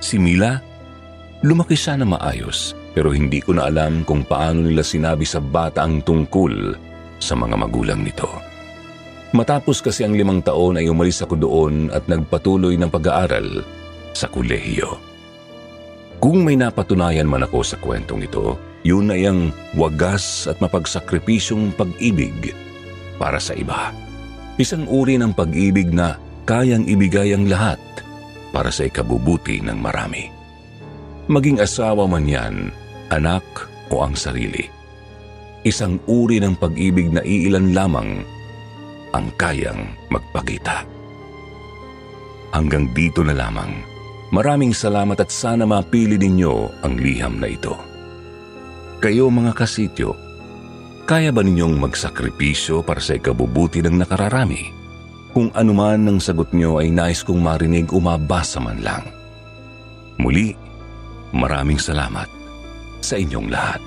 Si Mila, lumaki siya na maayos pero hindi ko na alam kung paano nila sinabi sa bata ang tungkol sa mga magulang nito. Matapos kasi ang 5 taon ay umalis ako doon at nagpatuloy ng pag-aaral sa kolehiyo. Kung may napatunayan man ako sa kwentong ito, yun ay ang wagas at mapagsakripisyong pag-ibig para sa iba. Isang uri ng pag-ibig na kayang ibigay ang lahat para sa ikabubuti ng marami. Maging asawa man yan, anak o ang sarili. Isang uri ng pag-ibig na iilan lamang ang kayang magpakita. Hanggang dito na lamang. Maraming salamat at sana mapili ninyo ang liham na ito. Kayo mga kasityo, kaya ba ninyong magsakripisyo para sa ikabubuti ng nakararami? Kung anuman ang sagot nyo ay nais kong marinig o mabasa man lang. Muli, maraming salamat sa inyong lahat.